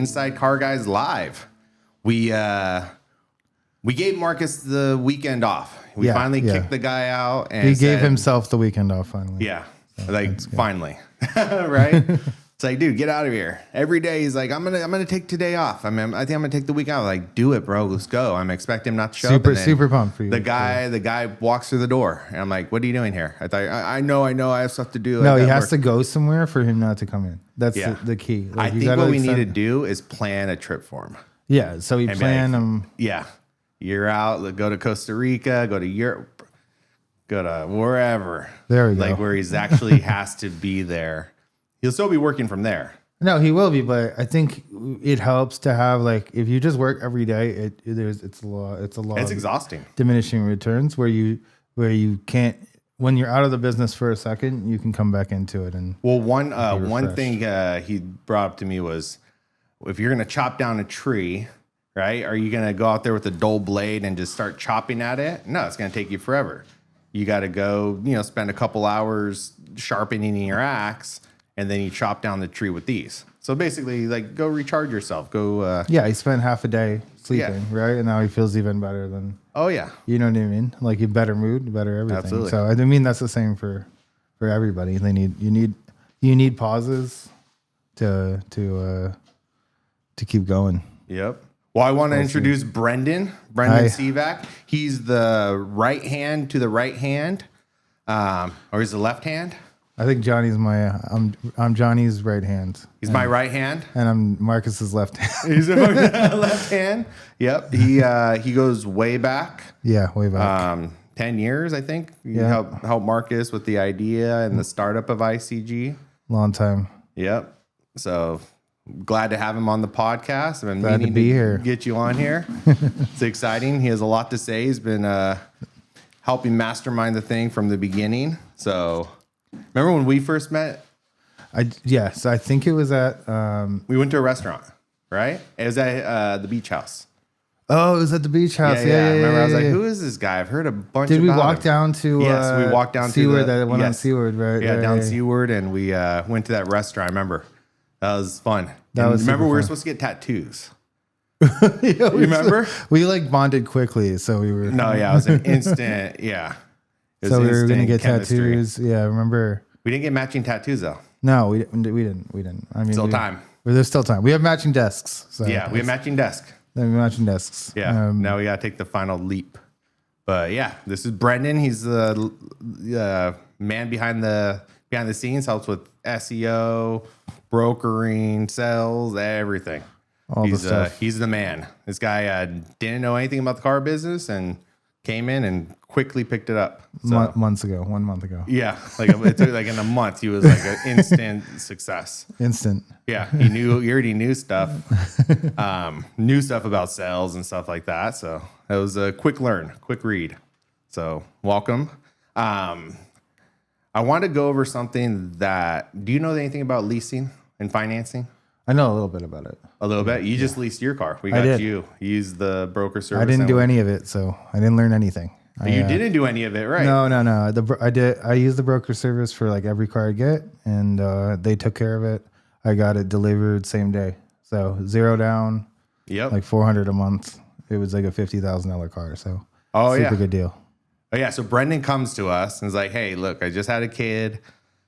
Inside Car Guys Live. We gave Marcus the weekend off. We finally kicked the guy out, and he gave himself the weekend off finally. Yeah, so finally, right? It's like, dude, get out of here. Every day he's like, I'm gonna take today off. I think I'm gonna take the week out. Like, do it, bro. Let's go. I'm expecting him not to show up. Super pumped for you. The guy walks through the door, and I'm like, what are you doing here? I thought, I know, I have stuff to do. No, he has to go somewhere for him not to come in. That's the key. Like, I think what we need to do is plan a trip for him. Yeah, so we plan them. Yeah, you're out. Go to Costa Rica. Go to Europe. Go to wherever. There we go. Like where he's actually has to be there. He'll still be working from there. No, he will be, but I think it helps to have, like, if you just work every day, it's a lot. It's exhausting. Diminishing returns where you can't, when you're out of the business for a second, you can come back into it. And one thing he brought up to me was, if you're gonna chop down a tree, right? Are you gonna go out there with a dull blade and just start chopping at it? No, it's gonna take you forever. You got to go, spend a couple hours sharpening your axe. And then you chop down the tree with these. So basically, like, go recharge yourself. Go. He spent half a day sleeping, right? And now he feels even better than. Oh yeah. You know what I mean? Like, you better mood, better everything. Absolutely. So I mean that's the same for everybody. You need pauses to keep going. Yep. Well, I want to introduce Brenden Sivak. He's the right hand to the right hand, or he's the left hand. I think Johnny's I'm Johnny's right hand. He's my right hand, and I'm Marcus's left hand. He's left hand. Yep. He goes way back. Yeah, way back. 10 years, I think. You help Marcus with the idea and the startup of ICG. Long time. Yep. So glad to have him on the podcast. I've been glad to be here. Get you on here. It's exciting. He has a lot to say. He's been helping mastermind the thing from the beginning. So. Remember when we first met? Yes, I think it was at... we went to a restaurant, right? It was at the beach house. Oh, it was at the beach house. Yeah. I remember I was like, who is this guy? I've heard a bunch about him. Did we walk down to... Yes, we walked down Seaward, to that went on Seaward, right? Yeah, down Seaward, and we went to that restaurant. I remember. That was fun. Remember we were supposed to get tattoos. You remember? We bonded quickly, so we were... No, it was an instant, So we were going to get tattoos. Yeah, remember. We didn't get matching tattoos, though. No, we didn't. I mean, time. There's still time. We have matching desks. So we have matching desk. We have matching desks. Yeah, now we got to take the final leap. But yeah, this is Brenden. He's the man behind the scenes, helps with SEO, brokering, sales, everything. He's the man. This guy didn't know anything about the car business and came in and quickly picked it up. So, 1 month ago. Yeah, it took in a month. He was like an instant success. Instant. Yeah, he already knew stuff, knew stuff about sales and stuff like that. So it was a quick learn, quick read. So welcome. I want to go over something that. Do you know anything about leasing and financing? I know a little bit about it. A little bit. You just leased your car. We got you. You used the broker service. I didn't do any of it, so I didn't learn anything. You didn't do any of it, right? No. I used the broker service for every car I get, and they took care of it. I got it delivered same day, so zero down. Yep. $400 a month. It was a $50,000 car, so super good deal. Oh yeah. So Brenden comes to us and is like, "Hey, look, I just had a kid.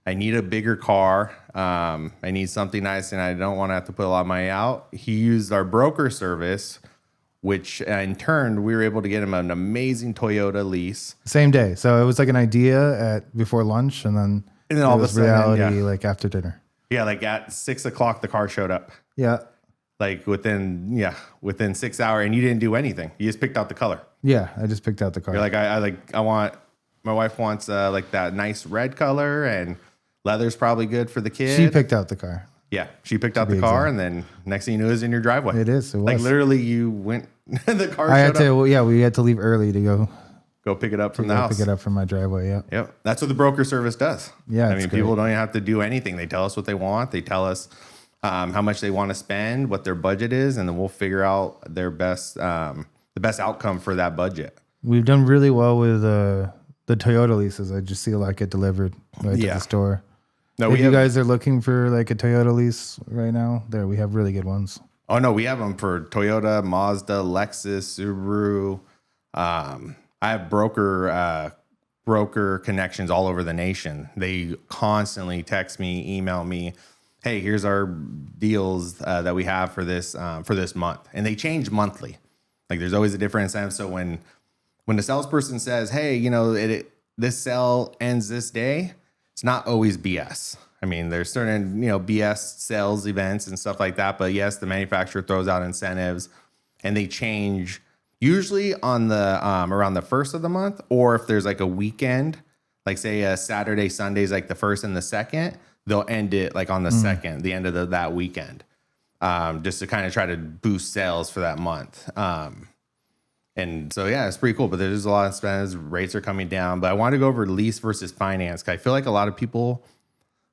I need a bigger car. I need something nice, and I don't want to have to put a lot of money out." He used our broker service, which in turn, we were able to get him an amazing Toyota lease. Same day. So it was an idea before lunch, and then all of a sudden, reality after dinner. Yeah, at 6 o'clock, the car showed up. Yeah. Within 6 hours, and you didn't do anything. You just picked out the color. Yeah, I just picked out the car. You're like, I want, my wife wants that nice red color, and leather's probably good for the kid. She picked out the car. Yeah, she picked out the car, and then next thing you know, it was in your driveway. It is. It was. Literally, you went. The car. I had to. We had to leave early to go pick it up from the house. Pick it up from my driveway. Yeah. Yep. That's what the broker service does. Yeah. I mean, people don't even have to do anything. They tell us what they want. They tell us how much they want to spend, what their budget is, and then we'll figure out their best, the best outcome for that budget. We've done really well with the Toyota leases. I just see a lot get delivered to the store. No, if you guys are looking for a Toyota lease right now, we have really good ones. Oh no, we have them for Toyota, Mazda, Lexus, Subaru. I have broker connections all over the nation. They constantly text me, email me, hey, here's our deals that we have for this month, and they change monthly. Like there's always a different incentive. So when the salesperson says, hey, this sale ends this day, it's not always BS. I mean, there's certain, BS sales events and stuff like that. But yes, the manufacturer throws out incentives and they change usually on the around the first of the month, or if there's like a weekend, like say a Saturday, Sunday's like the first and the second, they'll end it like on the second, the end of that weekend, just to kind of try to boost sales for that month. And so, yeah, it's pretty cool, but there's a lot of incentives. Rates are coming down, but I want to go over lease versus finance. 'Cause I feel like a lot of people,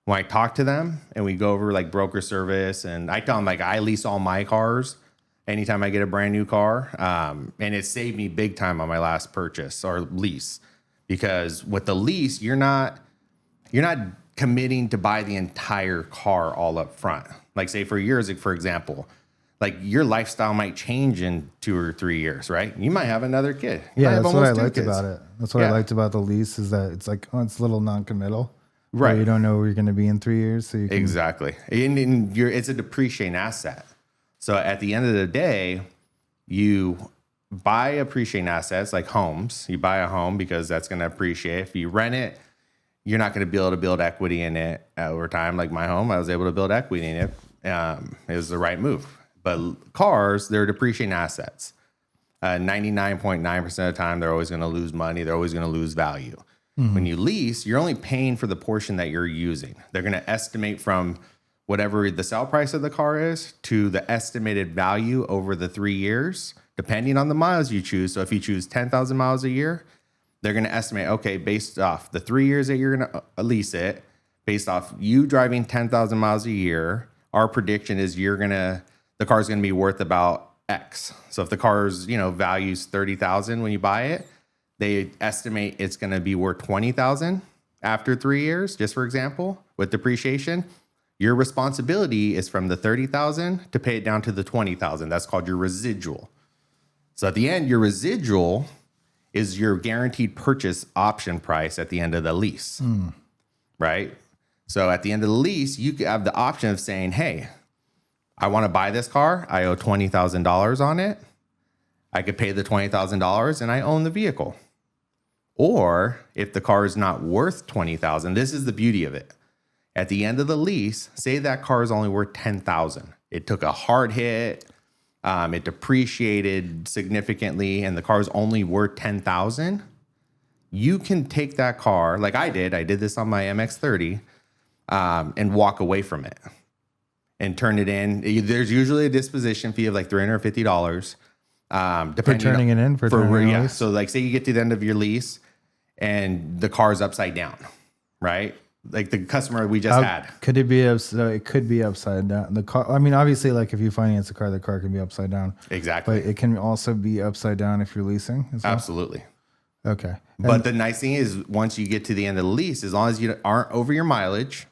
when I talk to them and we go over like broker service, and I tell them like I lease all my cars anytime I get a brand new car. And it saved me big time on my last purchase or lease, because with the lease, you're not committing to buy the entire car all up front. Like say for years, for example, like your lifestyle might change in 2 or 3 years, right? You might have another kid. Yeah, that's what I liked about it. That's what I liked about the lease, is that it's like, it's a little non-committal. Right. You don't know where you're going to be in 3 years. So you can... Exactly. And it's a depreciating asset. So at the end of the day, you buy appreciating assets like homes. You buy a home because that's going to appreciate. If you rent it, you're not going to be able to build equity in it over time. Like my home, I was able to build equity in it. It was the right move. But cars, they're depreciating assets. 99.9% of the time, they're always going to lose money. They're always going to lose value. Mm-hmm. When you lease, you're only paying for the portion that you're using. They're going to estimate from whatever the sale price of the car is to the estimated value over the 3 years, depending on the miles you choose. So if you choose 10,000 miles a year, they're going to estimate, okay, based off the 3 years that you're going to lease it, based off you driving 10,000 miles a year, our prediction is the car's going to be worth about X. So if the car's, values 30,000 when you buy it, they estimate it's going to be worth 20,000 after 3 years, just for example, with depreciation. Your responsibility is from the 30,000 to pay it down to the 20,000. That's called your residual. So at the end, your residual is your guaranteed purchase option price at the end of the lease, right? So at the end of the lease, you have the option of saying, hey, I want to buy this car. I owe $20,000 on it. I could pay the $20,000 and I own the vehicle. Or if the car is not worth $20,000, this is the beauty of it. At the end of the lease, say that car is only worth $10,000. It took a hard hit. It depreciated significantly, and the car is only worth $10,000. You can take that car, like I did. I did this on my MX-30, and walk away from it and turn it in. There's usually a disposition fee of like $350. For turning it in? For turning yeah. So like say you get to the end of your lease and the car's upside down, right? Like the customer we just had. Could it be it could be upside down? The car, I mean, obviously, like if you finance a car, the car can be upside down. Exactly. But it can also be upside down if you're leasing as well? Absolutely. Okay. But the nice thing is once you get to the end of the lease, as long as you aren't over your mileage,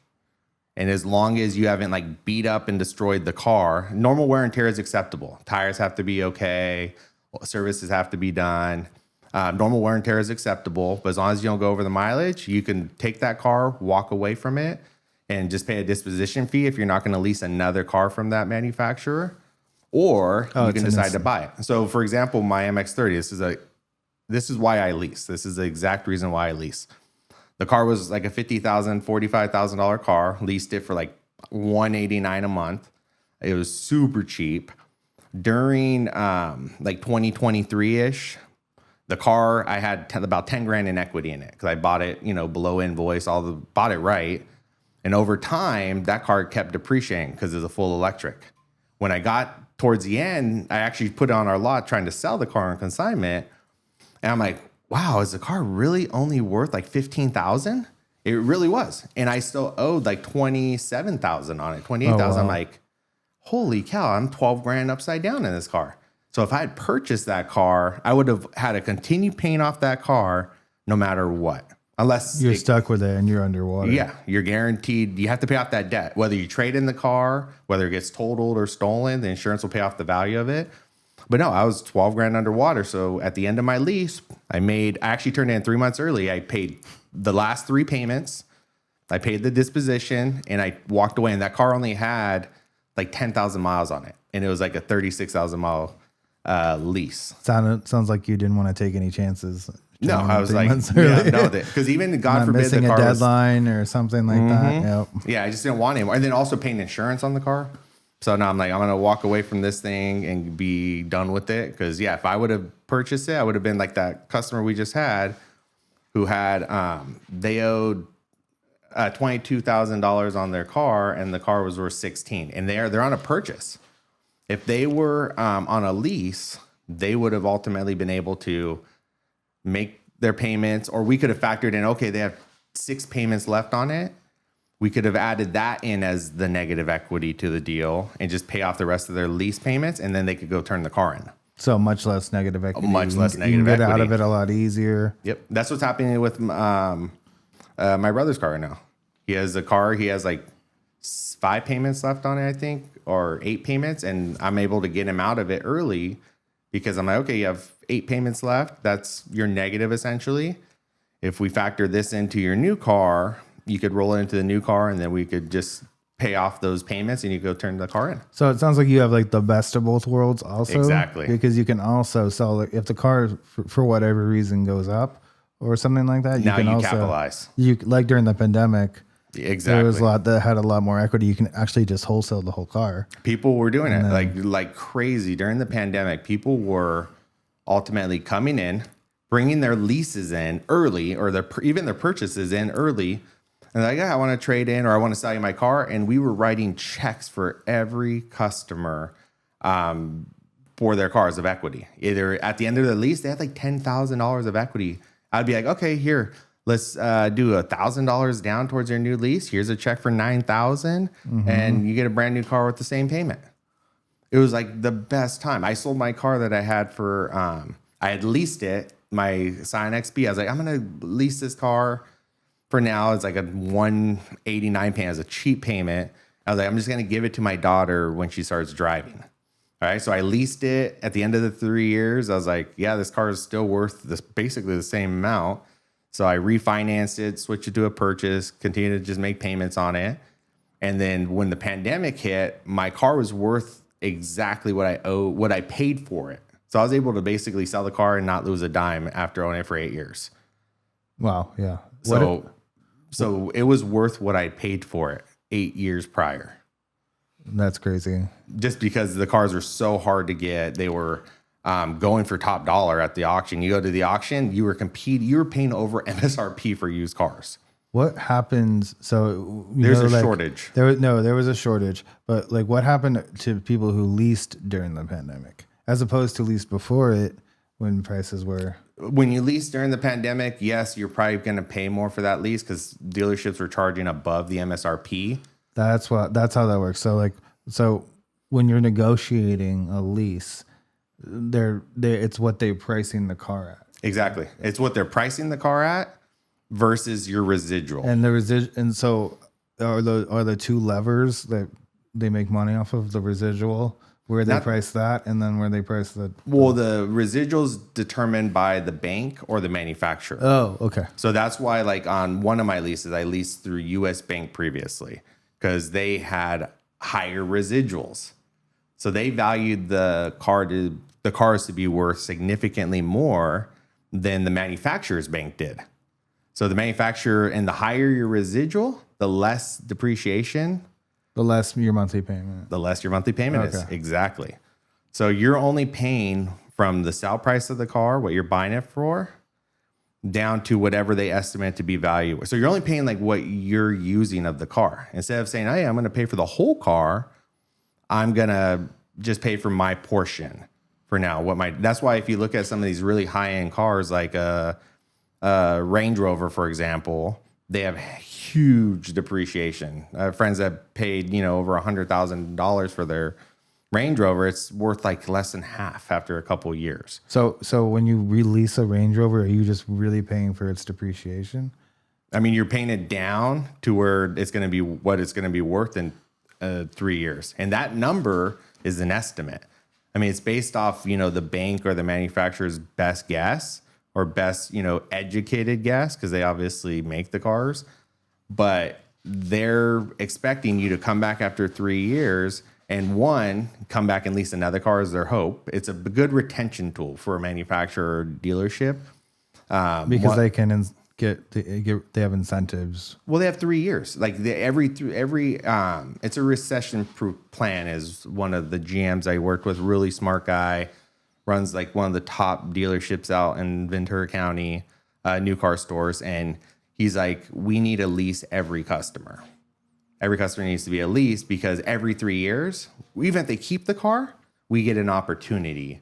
and as long as you haven't like beat up and destroyed the car, normal wear and tear is acceptable. Tires have to be okay. Services have to be done. Normal wear and tear is acceptable, but as long as you don't go over the mileage, you can take that car, walk away from it, and just pay a disposition fee if you're not going to lease another car from that manufacturer, or you can decide to buy it. So, for example, my MX-30, this is why I lease. This is the exact reason why I lease. The car was like a $50,000, $45,000 car. Leased it for like $189 a month. It was super cheap. During like 2023-ish, the car, I had about 10 grand in equity in it because I bought it, below invoice, bought it right. And over time, that car kept depreciating because it's a full electric. When I got towards the end, I actually put it on our lot trying to sell the car on consignment. And I'm like, wow, is the car really only worth like $15,000? It really was. And I still owed like $27,000 on it, $28,000. Oh, wow. I'm like, holy cow, I'm 12 grand upside down in this car. So if I had purchased that car, I would have had to continue paying off that car no matter what. unless You're stuck with it and you're underwater. yeah, you're guaranteed. You have to pay off that debt, whether you trade in the car, whether it gets totaled or stolen. The insurance will pay off the value of it. But no, I was 12 grand underwater. So at the end of my lease, I actually turned in 3 months early. I paid the last 3 payments. I paid the disposition and I walked away. And that car only had like 10,000 miles on it. And it was like a 36,000 mile lease. Sounds like you didn't want to take any chances. No, I was like, yeah, no, because even God forbid missing the car a deadline or something like that. Yep. Yeah, I just didn't want anymore. And then also paying insurance on the car. So now I'm like, I'm going to walk away from this thing and be done with it. Because, yeah, if I would have purchased it, I would have been like that customer we just had who had, they owed $22,000 on their car and the car was worth 16. And they're on a purchase. If they were on a lease, they would have ultimately been able to make their payments, or we could have factored in, okay, they have 6 payments left on it. We could have added that in as the negative equity to the deal and just pay off the rest of their lease payments, and then they could go turn the car in. So much less negative equity. Much less negative you can get equity. out of it a lot easier. Yep. That's what's happening with my brother's car right now. He has a car. He has like 5 payments left on it, I think, or 8 payments. And I'm able to get him out of it early because I'm like, okay, you have 8 payments left. That's your negative essentially. If we factor this into your new car, you could roll it into the new car and then we could just pay off those payments and you go turn the car in. So it sounds like you have like the best of both worlds also. Exactly. Because you can also sell it if the car for whatever reason goes up or something like that. Now can you also capitalize. You like during the pandemic. Exactly. There was a lot that had a lot more equity. You can actually just wholesale the whole car. People were doing it like crazy during the pandemic. People were ultimately coming in, bringing their leases in early, or even their purchases in early, and like, yeah, I want to trade in, or I want to sell you my car. And we were writing checks for every customer for their cars of equity. Either at the end of the lease, they had like $10,000 of equity. I'd be like, okay, here. Let's do $1,000 down towards your new lease. Here's a check for $9,000, and you get a brand new car with the same payment. It was like the best time. I sold my car that I had for, I had leased it, my Scion XB. I was like, I'm gonna lease this car for now. It's like a $189 payment, as a cheap payment. I was like, I'm just gonna give it to my daughter when she starts driving. All right, so I leased it. At the end of the 3 years, I was like, yeah, this car is still worth this basically the same amount. So I refinanced it, switched it to a purchase, continued to just make payments on it. And then when the pandemic hit, my car was worth exactly what I paid for it. So I was able to basically sell the car and not lose a dime after owning it for 8 years. Wow, yeah. So it was worth what I paid for it 8 years prior. That's crazy. Just because the cars are so hard to get. They were going for top dollar at the auction. You go to the auction, you were paying over MSRP for used cars. What happens? So there's a shortage. There was a shortage, but like what happened to people who leased during the pandemic as opposed to leased before it when prices were? When you lease during the pandemic, yes, you're probably going to pay more for that lease because dealerships were charging above the MSRP. That's how that works. So when you're negotiating a lease, it's what they're pricing the car at. Exactly. It's what they're pricing the car at versus your residual. And and so are the 2 levers that they make money off of, the residual, where they price that, and then where they price the... Well, the residual's determined by the bank or the manufacturer. Oh, okay. So that's why, like on one of my leases, I leased through US Bank previously because they had higher residuals. So they valued the cars to be worth significantly more than the manufacturer's bank did. So the manufacturer, and the higher your residual, the less depreciation. The less your monthly payment. The less your monthly payment is. Exactly. So you're only paying from the sale price of the car, what you're buying it for, down to whatever they estimate to be value. So you're only paying like what you're using of the car. Instead of saying, hey, I'm going to pay for the whole car, I'm going to just pay for my portion for now. That's why if you look at some of these really high-end cars like a Range Rover, for example, they have huge depreciation. I have friends that paid, over $100,000 for their Range Rover. It's worth like less than half after a couple of years. So when you release a Range Rover, are you just really paying for its depreciation? I mean, you're paying it down to where it's going to be what it's going to be worth in 3 years. And that number is an estimate. I mean, it's based off, the bank or the manufacturer's best guess or best, educated guess, because they obviously make the cars. But they're expecting you to come back after 3 years and come back and lease another car is their hope. It's a good retention tool for a manufacturer or dealership. Because they can they have incentives. Well, they have 3 years. Like it's a recession-proof plan. Is one of the GMs I worked with, really smart guy, runs like one of the top dealerships out in Ventura County, new car stores, and he's like, we need a lease every customer. Every customer needs to be a lease because every 3 years, even if they keep the car, we get an opportunity.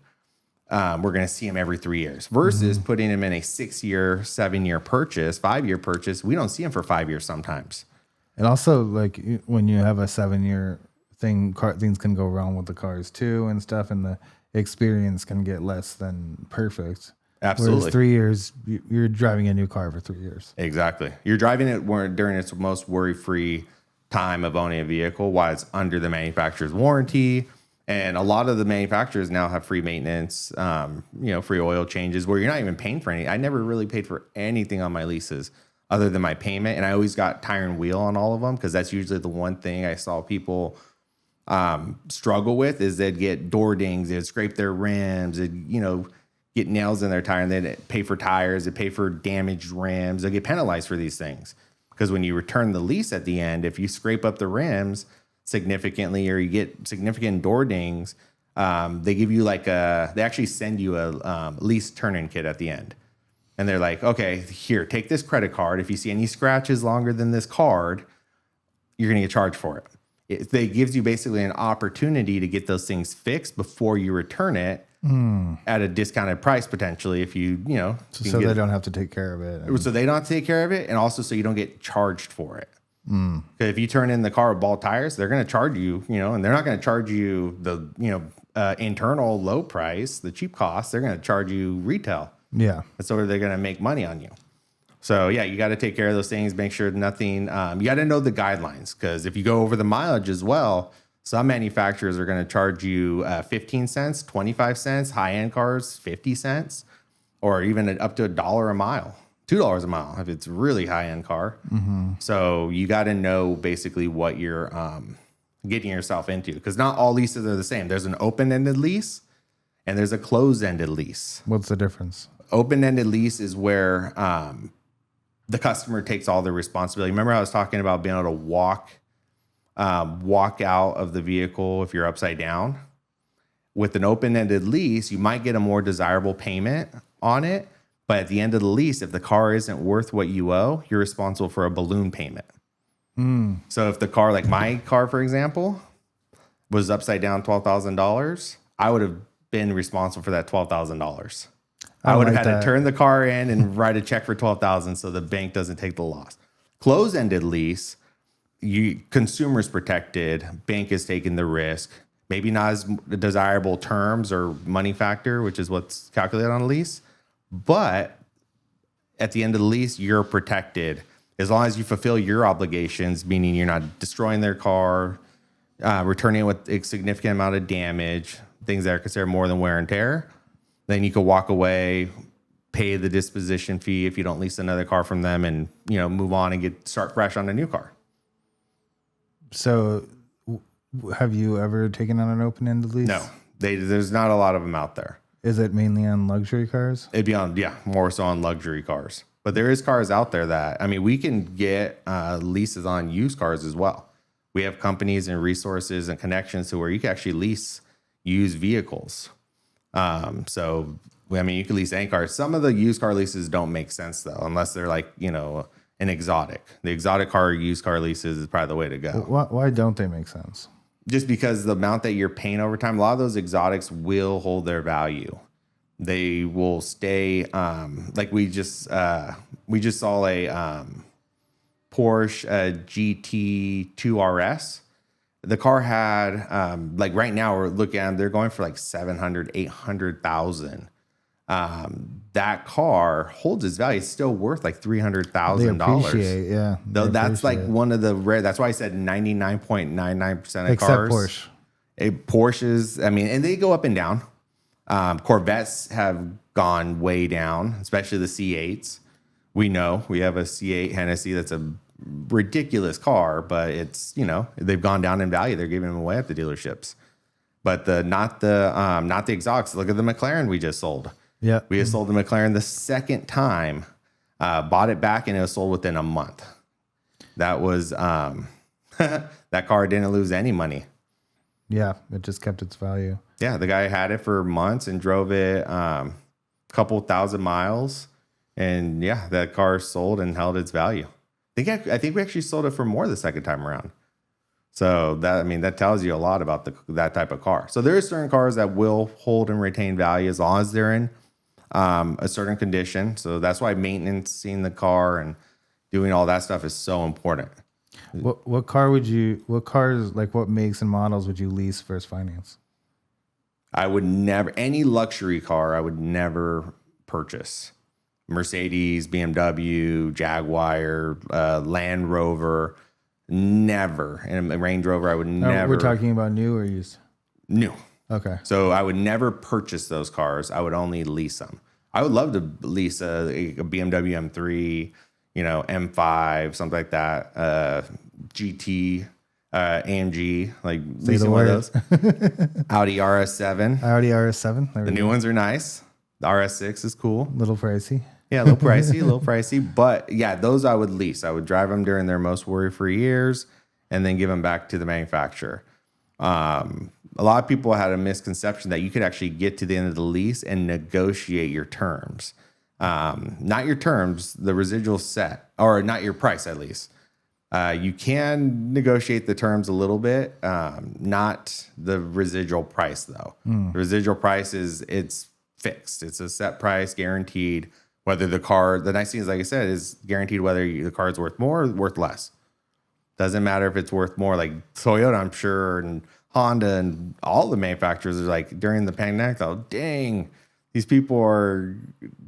We're going to see them every 3 years versus putting them in a 6-year, 7-year purchase, 5-year purchase. We don't see them for 5 years sometimes. And also, like when you have a 7-year thing, things can go wrong with the cars too and stuff, and the experience can get less than perfect. Absolutely. Whereas 3 years, you're driving a new car for 3 years. Exactly. You're driving it during its most worry-free time of owning a vehicle while it's under the manufacturer's warranty. And a lot of the manufacturers now have free maintenance, free oil changes where you're not even paying for anything. I never really paid for anything on my leases other than my payment. And I always got tire and wheel on all of them because that's usually the one thing I saw people struggle with is they'd get door dings, they'd scrape their rims, they'd, get nails in their tire, and they'd pay for tires, they'd pay for damaged rims. They'll get penalized for these things. Because when you return the lease at the end, if you scrape up the rims significantly or you get significant door dings, they give you they actually send you a lease turn-in kit at the end. And they're like, okay, here, take this credit card. If you see any scratches longer than this card, you're going to get charged for it. It gives you basically an opportunity to get those things fixed before you return it at a discounted price potentially. If so they don't have to take care of it. So they don't have to take care of it, and also so you don't get charged for it. Because if you turn in the car with bald tires, they're going to charge you, and they're not going to charge you the internal low price, the cheap cost. They're going to charge you retail. Yeah, and so they're going to make money on you. So yeah, you got to take care of those things. Make sure nothing. You got to know the guidelines, because if you go over the mileage as well, some manufacturers are going to charge you 15 cents, 25 cents. High-end cars, 50 cents, or even up to $1 a mile, $2 a mile if it's a really high-end car. So you got to know basically what you're getting yourself into, because not all leases are the same. There's an open-ended lease and there's a closed-ended lease. What's the difference? Open-ended lease is where the customer takes all the responsibility. Remember I was talking about being able to walk out of the vehicle if you're upside down? With an open-ended lease, you might get a more desirable payment on it, but at the end of the lease, if the car isn't worth what you owe, you're responsible for a balloon payment. So if the car, like my car, for example, was upside down $12,000, I would have been responsible for that $12,000. I would have had to turn the car in and write a check for $12,000 so the bank doesn't take the loss. Closed-ended lease, consumers protected, bank is taking the risk. Maybe not as desirable terms or money factor, which is what's calculated on a lease, but at the end of the lease, you're protected as long as you fulfill your obligations, meaning you're not destroying their car, returning it with a significant amount of damage, things that are considered more than wear and tear. Then you can walk away, pay the disposition fee if you don't lease another car from them, and move on and start fresh on a new car. So, have you ever taken on an open-ended lease? No, there's not a lot of them out there. Is it mainly on luxury cars? It'd be more so on luxury cars. But there is cars out there that, we can get leases on used cars as well. We have companies and resources and connections to where you can actually lease used vehicles. So you can lease any car. Some of the used car leases don't make sense though, unless they're like, an exotic. The exotic car used car leases is probably the way to go. Why don't they make sense? Just because the amount that you're paying over time, a lot of those exotics will hold their value. They will stay. Like we just saw a Porsche GT2 RS. The car had right now we're looking at them, they're going for like 700, 800,000. that car holds its value. It's still worth like They $300,000. appreciate, yeah. Though They that's like appreciate it. one of the rare. That's why I said 99.99% of Except cars. Porsche. Porsches, I mean, and they go up and down. Corvettes have gone way down, especially the C8s. We know we have a C8 Hennessy that's a ridiculous car, but it's, you know, they've gone down in value. They're giving them away at the dealerships. But not the exotics. Look at the McLaren we just sold. Yeah. We just sold the McLaren the second time, bought it back, and it was sold within a month. That was that car didn't lose any money. Yeah. It just kept its value. Yeah, the guy had it for months and drove it a couple thousand miles, and yeah, that car sold and held its value. I think we actually sold it for more the second time around. So that tells you a lot about that type of car. So there are certain cars that will hold and retain value as long as they're in a certain condition. So that's why maintaining the car and doing all that stuff is so important. What makes and models would you lease versus finance? I would never, any luxury car, I would never purchase. Mercedes, BMW, Jaguar, Land Rover, never. And a Range Rover, I would never. We're talking about new or used? New. Okay. So I would never purchase those cars. I would only lease them. I would love to lease a BMW M3, M5, something like that, GT, AMG, like leasing one of those. Audi RS7. Audi RS7. The new ones are nice. The RS6 is cool. Little pricey. Yeah, a little pricey. But yeah, those I would lease. I would drive them during their most worry-free years and then give them back to the manufacturer. A lot of people had a misconception that you could actually get to the end of the lease and negotiate your terms. Not your terms, the residual set, or not your price at least. You can negotiate the terms a little bit, not the residual price though. The residual price it's fixed. It's a set price, guaranteed. Whether the nice thing is, like I said, is guaranteed whether the car is worth more or worth less. Doesn't matter if it's worth more. Like Toyota, I'm sure, and Honda and all the manufacturers are like during the pandemic, oh dang, these people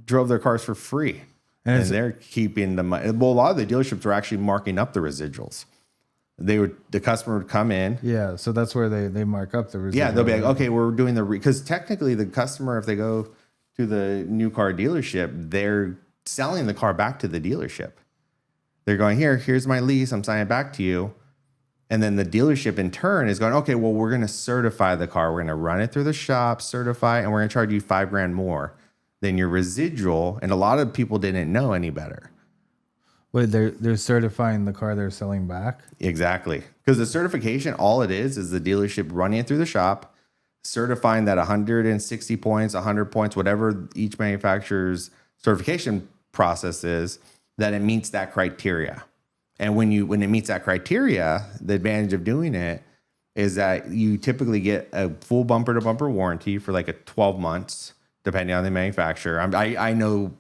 drove their cars for free. And they're keeping the money. Well, a lot of the dealerships were actually marking up the residuals. The customer would come in. Yeah, so that's where they mark up the residuals. Yeah, they'll be like, okay, we're doing because technically the customer, if they go to the new car dealership, they're selling the car back to the dealership. They're going, here's my lease. I'm signing it back to you. And then the dealership in turn is going, okay, well, we're going to certify the car. We're going to run it through the shop, certify, and we're going to charge you $5,000 more than your residual. And a lot of people didn't know any better. Wait, they're certifying the car they're selling back? Exactly. Because the certification, all it is the dealership running it through the shop, certifying that 160 points, 100 points, whatever each manufacturer's certification process is, that it meets that criteria. And when it meets that criteria, the advantage of doing it is that you typically get a full bumper to bumper warranty for like a 12 months, depending on the manufacturer. I know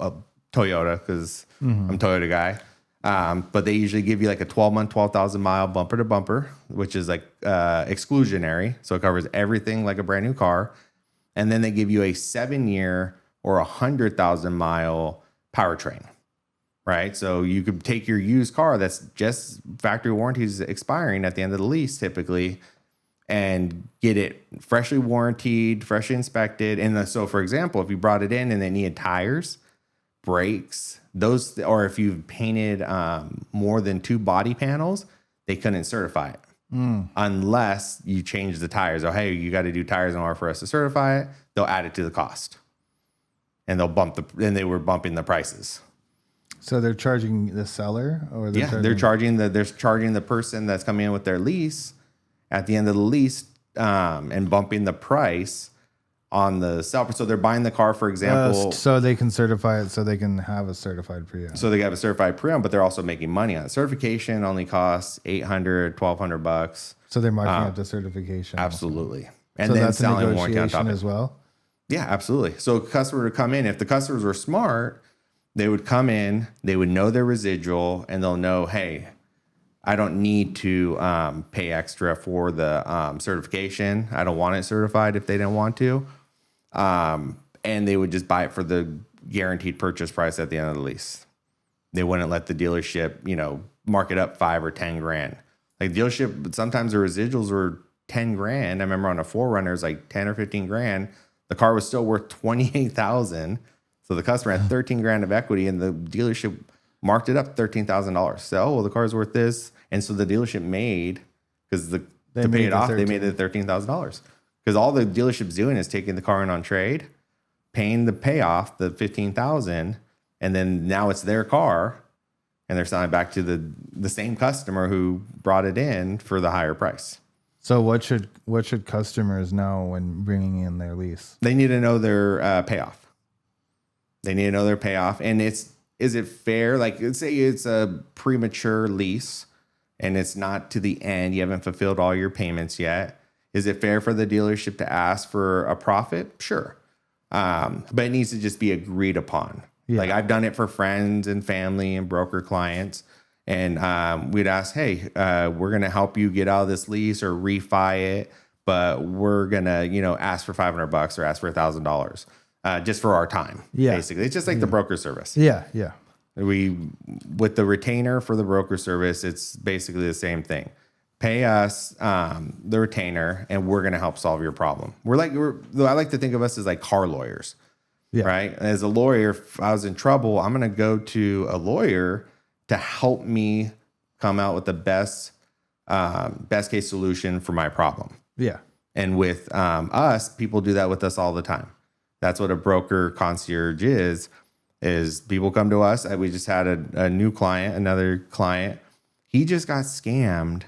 Toyota because I'm a Toyota guy. But they usually give you like a 12-month, 12,000 mile bumper to bumper, which is like exclusionary. So it covers everything like a brand new car. And then they give you a 7-year or 100,000 mile powertrain, right? So you could take your used car that's just factory warranties expiring at the end of the lease typically and get it freshly warranted, freshly inspected. And so for example, if you brought it in and they needed tires, brakes, those, or if you've painted more than 2 body panels, they couldn't certify it unless you change the tires. Oh, hey, you got to do tires in order for us to certify it. They'll add it to the cost, and they were bumping the prices. So they're charging the seller, or they're charging the person that's coming in with their lease at the end of the lease, and bumping the price on the seller. So they're buying the car, for example, so they can certify it, so they can have a certified pre-owned. So they have a certified pre-owned, but they're also making money on it. Certification only costs $800, $1,200. So they're marking up the certification. Absolutely. And so then that's selling a warranty on top of it as well. Yeah, absolutely. So a customer would come in. If the customers were smart, they would come in, they would know their residual, and they'll know, hey, I don't need to pay extra for the certification. I don't want it certified if they didn't want to. And and they would just buy it for the guaranteed purchase price at the end of the lease. They wouldn't let the dealership, mark it up 5 or 10 grand. Like dealership, sometimes the residuals were 10 grand. I remember on a 4Runner, it was like 10 or 15 grand. The car was still worth 28,000. So the customer had 13 grand of equity and the dealership marked it up $13,000. So, the car's worth this. And so the dealership made, because to pay it off, they made it $13,000. Because all the dealership's doing is taking the car in on trade, paying the payoff, the $15,000, and then now it's their car, and they're selling it back to the same customer who brought it in for the higher price. So what should customers know when bringing in their lease? They need to know their payoff. They need to know their payoff, and is it fair? Like, let's say it's a premature lease, and it's not to the end. You haven't fulfilled all your payments yet. Is it fair for the dealership to ask for a profit? Sure. But it needs to just be agreed upon. Yeah. Like I've done it for friends and family and broker clients. And we'd ask, hey, we're going to help you get out of this lease or refi it, but we're going to, ask for $500 or ask for $1,000 just for our time. Yeah. Basically, it's just like the broker service. Yeah. Yeah. With the retainer for the broker service, it's basically the same thing. Pay us the retainer, and we're going to help solve your problem. I like to think of us as like car lawyers, right? As a lawyer, if I was in trouble, I'm going to go to a lawyer to help me come out with the best case solution for my problem. Yeah. And with us, people do that with us all the time. That's what a broker concierge is people come to us. We just had another client. He just got scammed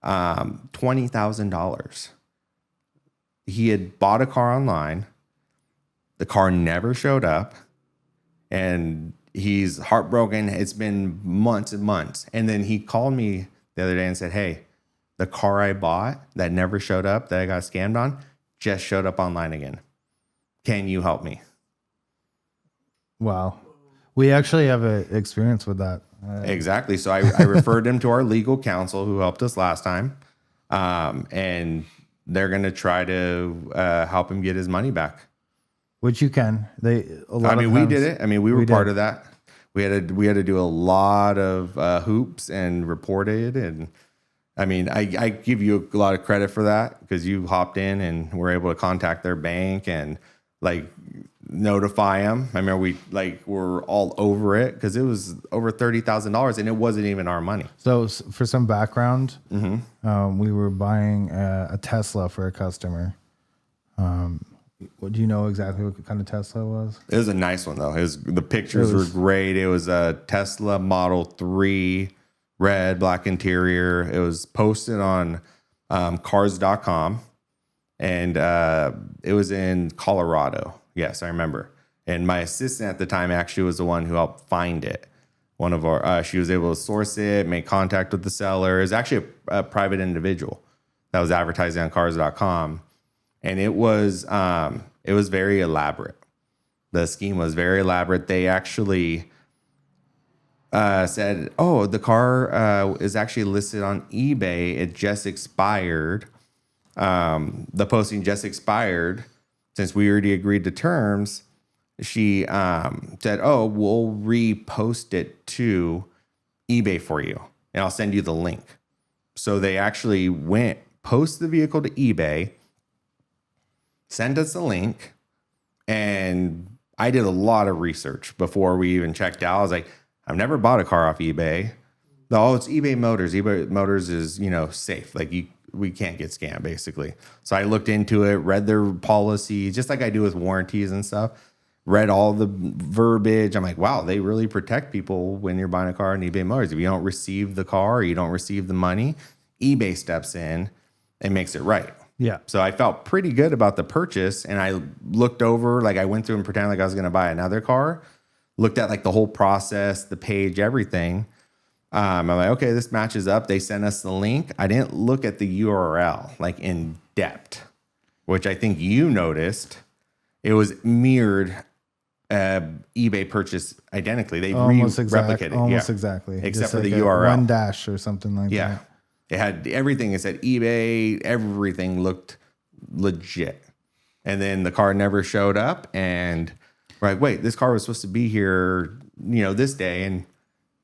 $20,000. He had bought a car online. The car never showed up, and he's heartbroken. It's been months and months. And then he called me the other day and said, hey, the car I bought that never showed up, that I got scammed on, just showed up online again. Can you help me? Wow. We actually have an experience with that. Exactly. So I referred him to our legal counsel who helped us last time. And they're going to try to help him get his money back. Which you can. We did it. We were part of that. We had to do a lot of hoops and report it. And I give you a lot of credit for that because you hopped in and were able to contact their bank and notify them. I remember we were all over it because it was over $30,000 and it wasn't even our money. So for some background, we were buying a Tesla for a customer. Do you know exactly what kind of Tesla it was? It was a nice one though. The pictures were great. It was a Tesla Model 3, red, black interior. It was posted on cars.com. And it was in Colorado. Yes, I remember. And my assistant at the time actually was the one who helped find it. She was able to source it, make contact with the seller. It was actually a private individual that was advertising on cars.com. And it was very elaborate. The scheme was very elaborate. They actually said, oh, the car is actually listed on eBay. It just expired. The posting just expired. Since we already agreed to terms, she said, oh, we'll repost it to eBay for you, and I'll send you the link. So they actually post the vehicle to eBay, send us the link, and I did a lot of research before we even checked out. I was like, I've never bought a car off eBay. Oh, it's eBay Motors. eBay Motors is, safe. We can't get scammed, basically. So I looked into it, read their policy, just like I do with warranties and stuff, read all the verbiage. I'm like, wow, they really protect people when you're buying a car on eBay Motors. If you don't receive the car or you don't receive the money, eBay steps in and makes it right. Yeah. So I felt pretty good about the purchase, and I looked over, I went through and pretended like I was going to buy another car, looked at the whole process, the page, everything. I'm like, okay, this matches up. They sent us the link. I didn't look at the URL in depth, which I think you noticed. It was mirrored eBay purchase identically. They replicated almost exactly, except for the URL, one dash or something like that. Yeah, it had everything. It said eBay. Everything looked legit. And then the car never showed up. And we're like, wait, this car was supposed to be here, this day. And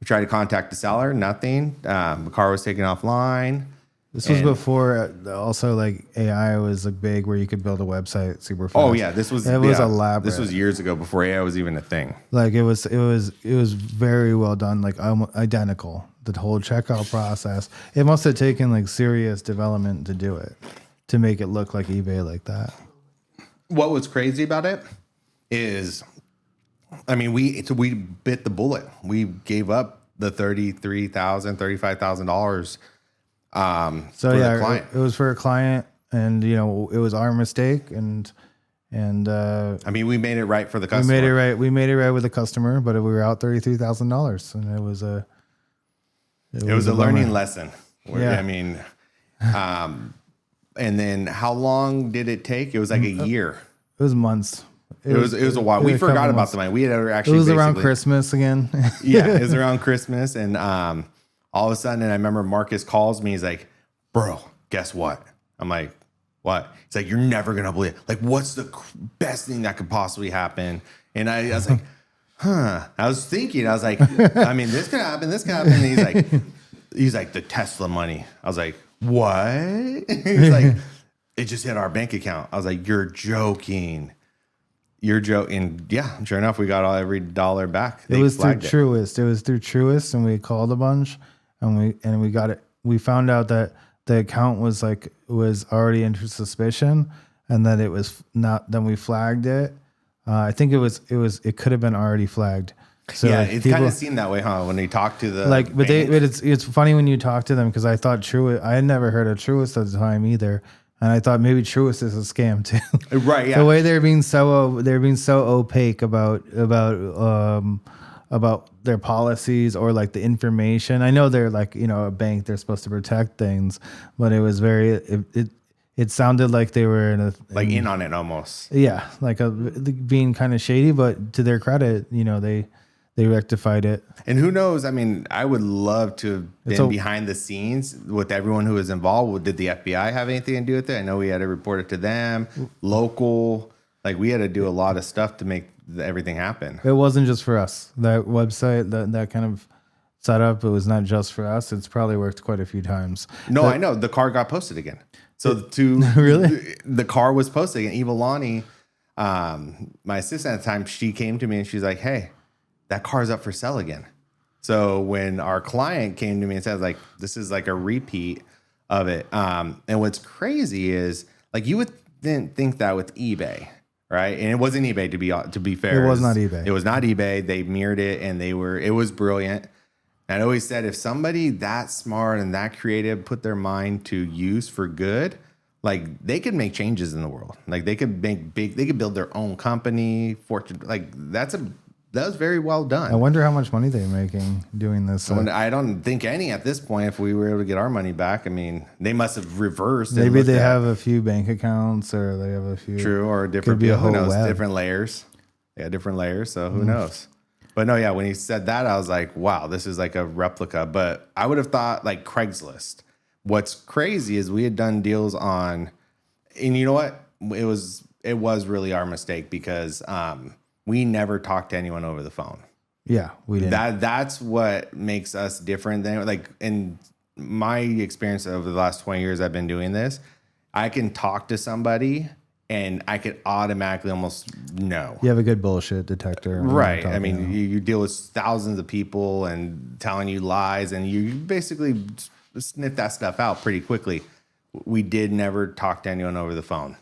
we tried to contact the seller, nothing. The car was taken offline. This was before also like AI was like big where you could build a website super fast. Oh yeah, this was elaborate. This was years ago before AI was even a thing. Like it was very well done, like identical. The whole checkout process. It must have taken like serious development to do it, to make it look like eBay like that. What was crazy about it is, I mean, we bit the bullet. We gave up the $35,000. It was for a client, and it was our mistake, and I mean, we made it right for the customer. We made it right with the customer, but we were out $33,000, and it was a learning lesson. Yeah. I mean, and then how long did it take? It was like a year. It was months. It was a while. We forgot about the money. We had actually. It was around Christmas again. Yeah, it was around Christmas, and all of a sudden, and I remember Marcus calls me. He's like, "Bro, guess what?" I'm like, "What?" He's like, "You're never gonna believe it. Like, what's the best thing that could possibly happen?" And I was like, "Huh?" I was thinking. I was like, "I mean, this could happen. This could happen." And he's like, "The Tesla money." I was like, "What?" He's like, "It just hit our bank account." I was like, "You're joking." You're joking. Yeah, sure enough, we got every dollar back. It was through Truist. It was through Truist, and we called a bunch, and we got it. We found out that the account was already under suspicion, and that it was not. Then we flagged it. I think it could have been already flagged. So yeah, it kind of seemed that way, huh? When they talked to the but it's funny when you talk to them, because I thought Truist. I had never heard of Truist at the time either. And I thought maybe Truist is a scam too. Right. Yeah. The way they're being so opaque about their policies or like the information. I know they're like, a bank, they're supposed to protect things, but it was it sounded like they were in on it almost. Yeah, like being kind of shady, but to their credit, they rectified it. And who knows? I mean, I would love to have been behind the scenes with everyone who was involved. Did the FBI have anything to do with it? I know we had to report it to them, local. Like, we had to do a lot of stuff to make everything happen. It wasn't just for us. That website, that kind of setup, it was not just for us. It's probably worked quite a few times. No, I know. The car got posted again. So really? The car was posted again. Eva Lonnie, my assistant at the time, she came to me and she's like, "Hey, that car's up for sale again." So when our client came to me and said, like, this is like a repeat of it. And what's crazy is, like, you didn't think that with eBay, right? And it wasn't eBay, to be fair. It was not eBay. It was not eBay. They mirrored it, and it was brilliant. And I always said, if somebody that smart and that creative put their mind to use for good, like, they could make changes in the world. Like, they could build their own company, fortune. Like, that was very well done. I wonder how much money they're making doing this. I don't think any at this point. If we were able to get our money back, I mean, they must have reversed. Maybe they have a few bank accounts, or they have a few. True, or different. Could be a whole web. Different layers. Yeah, different layers. So who knows? But no, yeah. When he said that, I was like, wow, this is like a replica. But I would have thought like Craigslist. What's crazy is we had done deals on, and you know what? It was really our mistake, because we never talked to anyone over the phone. Yeah, we didn't. That's what makes us different than, like, in my experience over the last 20 years I've been doing this, I can talk to somebody and I could automatically almost know. You have a good bullshit detector. Right. I mean, you deal with thousands of people and telling you lies, and you basically sniff that stuff out pretty quickly. We did never talk to anyone over the phone.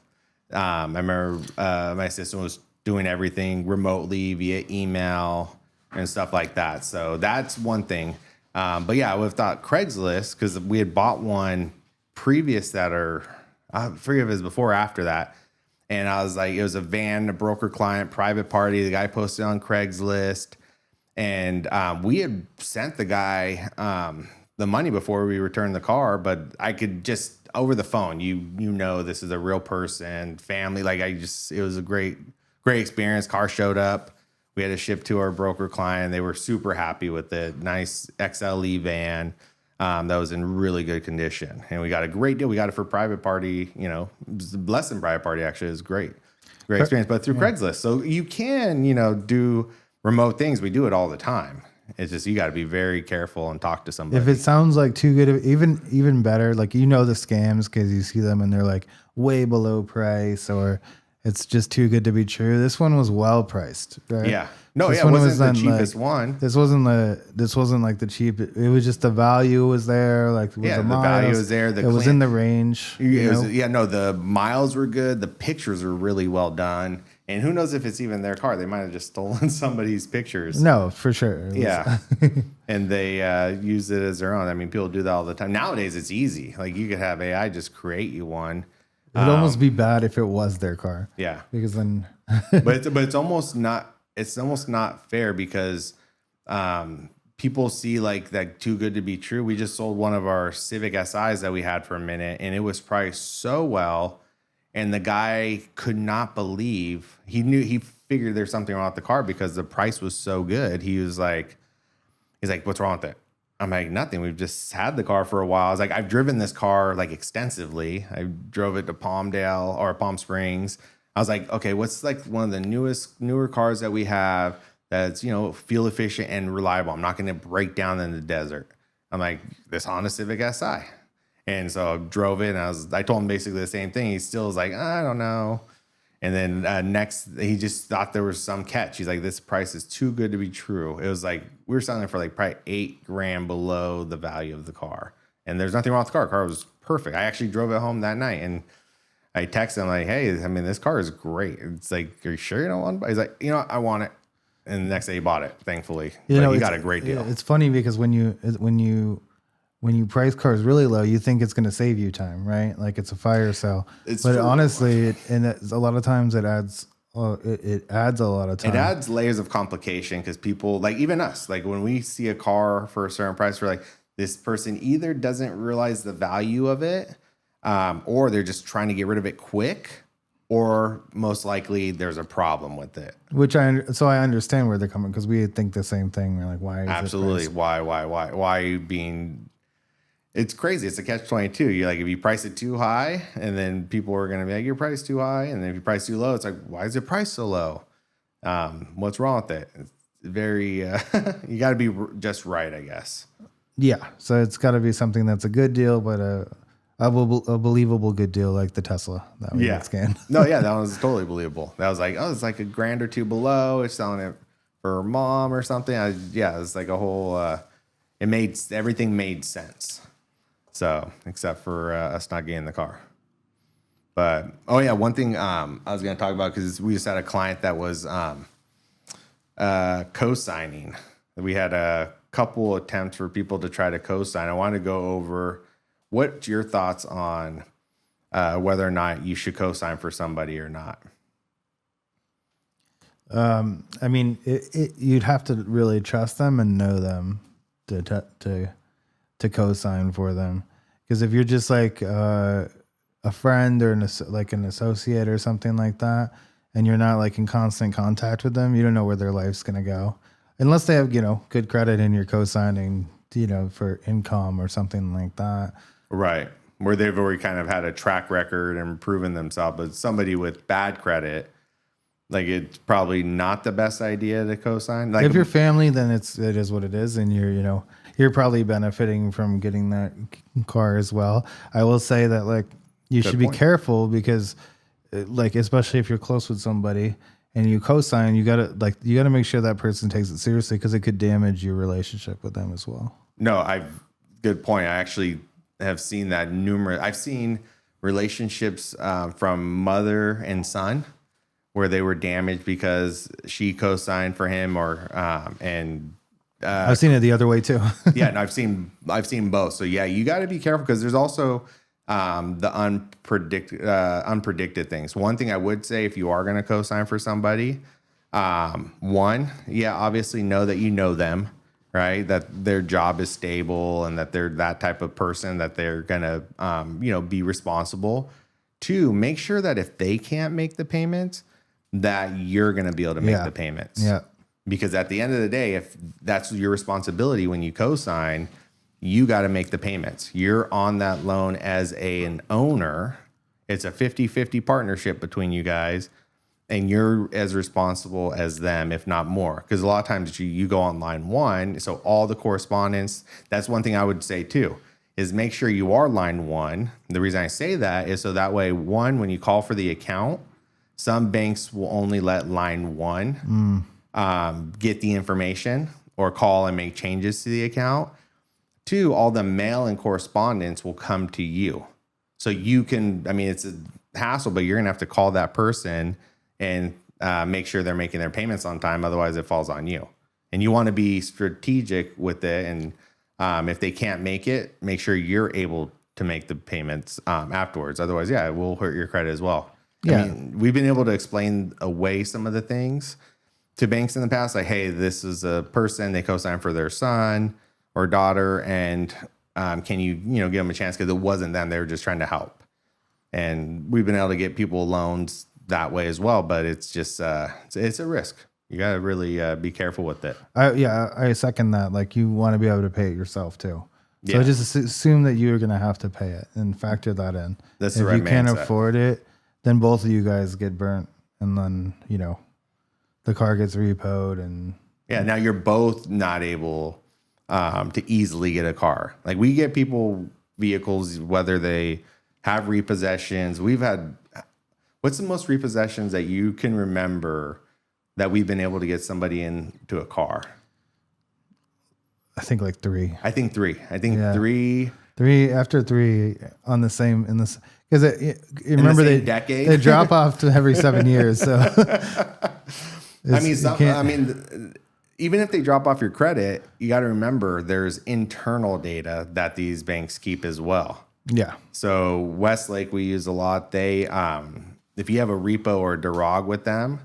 I remember my assistant was doing everything remotely via email and stuff like that. So that's one thing. But yeah, I would have thought Craigslist, because we had bought one previous I forget if it was before or after that. And I was like, it was a van, a broker client, private party. The guy posted on Craigslist. And we had sent the guy the money before we returned the car, but I could just, over the phone, this is a real person, family. Like, it was a great experience. Car showed up. We had to ship to our broker client. They were super happy with it. Nice XLE van that was in really good condition. And we got a great deal. We got it for private party, less than private party, actually. It was great. great experience. But through Craigslist, so you can, do remote things. We do it all the time. It's just you got to be very careful and talk to somebody. If it sounds like too good, even better, like the scams because you see them and they're like way below price, or it's just too good to be true. This one was well priced, right? Yeah. No, This it one wasn't the like- cheapest one. This wasn't like the cheap. It was just the value was there. Like Yeah, the value was there. It was in the range. The miles were good. The pictures were really well done. And who knows if it's even their car? They might have just stolen somebody's pictures. No, for sure. Yeah. And they use it as their own. I mean, people do that all the time. Nowadays, it's easy. Like you could have AI just create you one. It'd almost be bad if it was their car. Yeah. Because then. but it's almost not. It's almost not fair because people see like that too good to be true. We just sold one of our Civic SIs that we had for a minute, and it was priced so well. And the guy could not believe he figured there's something wrong with the car because the price was so good. He's like, what's wrong with it? I'm like, nothing. We've just had the car for a while. I was like, I've driven this car like extensively. I drove it to Palmdale or Palm Springs. I was like, okay, what's like one of the newer cars that we have that's, fuel efficient and reliable. I'm not going to break down in the desert. I'm like, this Honda Civic Si. And so I drove it, and I told him basically the same thing. He still was like, I don't know. And then next, he just thought there was some catch. He's like, this price is too good to be true. It was like, we were selling it for like probably $8,000 below the value of the car. And there's nothing wrong with the car. The car was perfect. I actually drove it home that night, and I texted him like, hey, this car is great. It's like, are you sure you don't want it? He's like, I want it. And the next day he bought it, thankfully. He got a great deal. It's funny because when you price cars really low, you think it's going to save you time, right? Like it's a fire sale. But honestly, a lot of times it adds a lot of time. It adds layers of complication because people, like even us, like when we see a car for a certain price, we're like, this person either doesn't realize the value of it, or they're just trying to get rid of it quick, or most likely there's a problem with it. So I understand where they're coming because we think the same thing. We're like, why? Absolutely. Why are you being? It's crazy. It's a catch-22. You're like, if you price it too high, and then people are going to be like, your price too high. And then if you price too low, it's like, why is your price so low? What's wrong with it? It's very, you got to be just right, I guess. Yeah. So it's got to be something that's a good deal, but a believable good deal, like the Tesla that we scanned. No, yeah, that was totally believable. That was like, oh, it's like $1,000 or $2 below. It's selling it for her mom or something. It's like a whole, everything made sense. So, except for us not getting the car. But, one thing I was going to talk about, because we just had a client that was co-signing. We had a couple attempts for people to try to co-sign. I wanted to go over what's your thoughts on whether or not you should co-sign for somebody or not. You'd have to really trust them and know them to co-sign for them. Because if you're just like a friend or an associate or something like that, and you're not like in constant contact with them, you don't know where their life's going to go. Unless they have, good credit and you're co-signing, for income or something like that. Right. Where they've already kind of had a track record and proven themselves. But somebody with bad credit, like it's probably not the best idea to co-sign. Like if you're family, then it is what it is, and you're probably benefiting from getting that car as well. I will say that like you should be careful because, like especially if you're close with somebody and you co-sign, you gotta make sure that person takes it seriously because it could damage your relationship with them as well. No, good point. I actually have seen that I've seen relationships from mother and son where they were damaged because she co-signed for him I've seen it the other way too. Yeah, and I've seen both. So yeah, you got to be careful because there's also the unpredicted things. One thing I would say, if you are going to co-sign for somebody, obviously know that you know them, right? That their job is stable and that they're that type of person that they're going to, be responsible. 2, make sure that if they can't make the payments, that you're going to be able to make the payments. Yeah. Because at the end of the day, if that's your responsibility when you co-sign, you got to make the payments. You're on that loan as an owner. It's a 50-50 partnership between you guys. and you're as responsible as them, if not more. Because a lot of times you go on line one, so all the correspondence, that's one thing I would say too, is make sure you are line one. The reason I say that is so that way, one, when you call for the account, some banks will only let line one get the information or call and make changes to the account. Two, all the mail and correspondence will come to you. So you can, I mean, it's a hassle, but you're going to have to call that person and make sure they're making their payments on time. Otherwise, it falls on you. And you want to be strategic with it. And if they can't make it, make sure you're able to make the payments afterwards. Otherwise, yeah, it will hurt your credit as well. Yeah. I mean, we've been able to explain away some of the things to banks in the past. Like, hey, this is a person, they co-sign for their son or daughter. And can you give them a chance? Because it wasn't them. They were just trying to help. And we've been able to get people loans that way as well, but it's just it's a risk. You got to really be careful with it. I second that. Like, you want to be able to pay it yourself too. So Yeah. just assume that you're going to have to pay it and factor that in. That's if the right you can't mindset. afford it, then both of you guys get burnt, and then the car gets repoed. And Yeah, now you're both not able to easily get a car. Like, we get people vehicles, whether they have repossessions. We've had, what's the most repossessions that you can remember that we've been able to get somebody into a car? I think like three. I think three. Yeah. Three. After three on the same in this, because remember same decade? they drop off to every 7 years. So I mean, even if they drop off your credit, you got to remember there's internal data that these banks keep as well. yeah, So Westlake, we use a lot. They, if you have a repo or a DROG with them,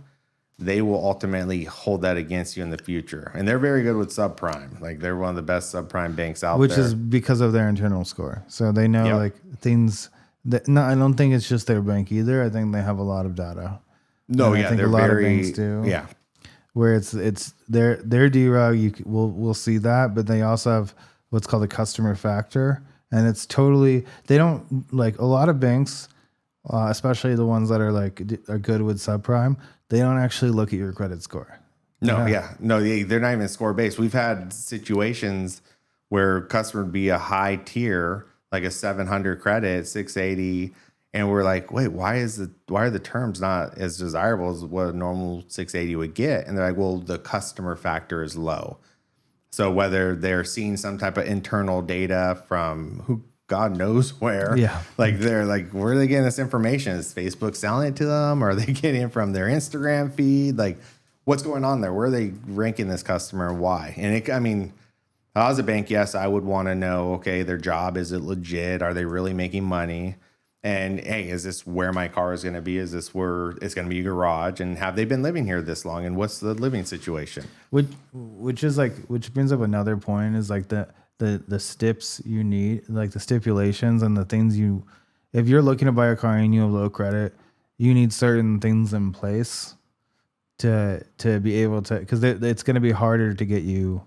they will ultimately hold that against you in the future. And they're very good with subprime. Like, they're one of the best subprime banks out which there. is because of their internal score. So they know Yep. like things that. No, I don't think it's just their bank either. I think they have a lot of data. No, And I yeah, think they're a lot very, of banks do. yeah. Where it's their DROG, we'll see that, but they also have what's called a customer factor, and it's totally, they don't, like a lot of banks, especially the ones that are good with subprime, they don't actually look at your credit score. No, no, they're not even score based. We've had situations where customer would be a high tier, like a 700 credit, 680, and we're like, wait, why are the terms not as desirable as what a normal 680 would get? And they're like, well, the customer factor is low. So whether they're seeing some type of internal data from who God knows where, like they're like, where are they getting this information? Is Facebook selling it to them? Or are they getting it from their Instagram feed? Like, what's going on there? Where are they ranking this customer and why? And if I was a bank, yes, I would want to know, okay, their job, is it legit? Are they really making money? And hey, is this where my car is going to be? Is this where it's going to be a garage? And have they been living here this long? And what's the living situation? Which brings up another point is like the steps you need, like the stipulations and the things if you're looking to buy a car and you have low credit, you need certain things in place to be able to, because it's going to be harder to get you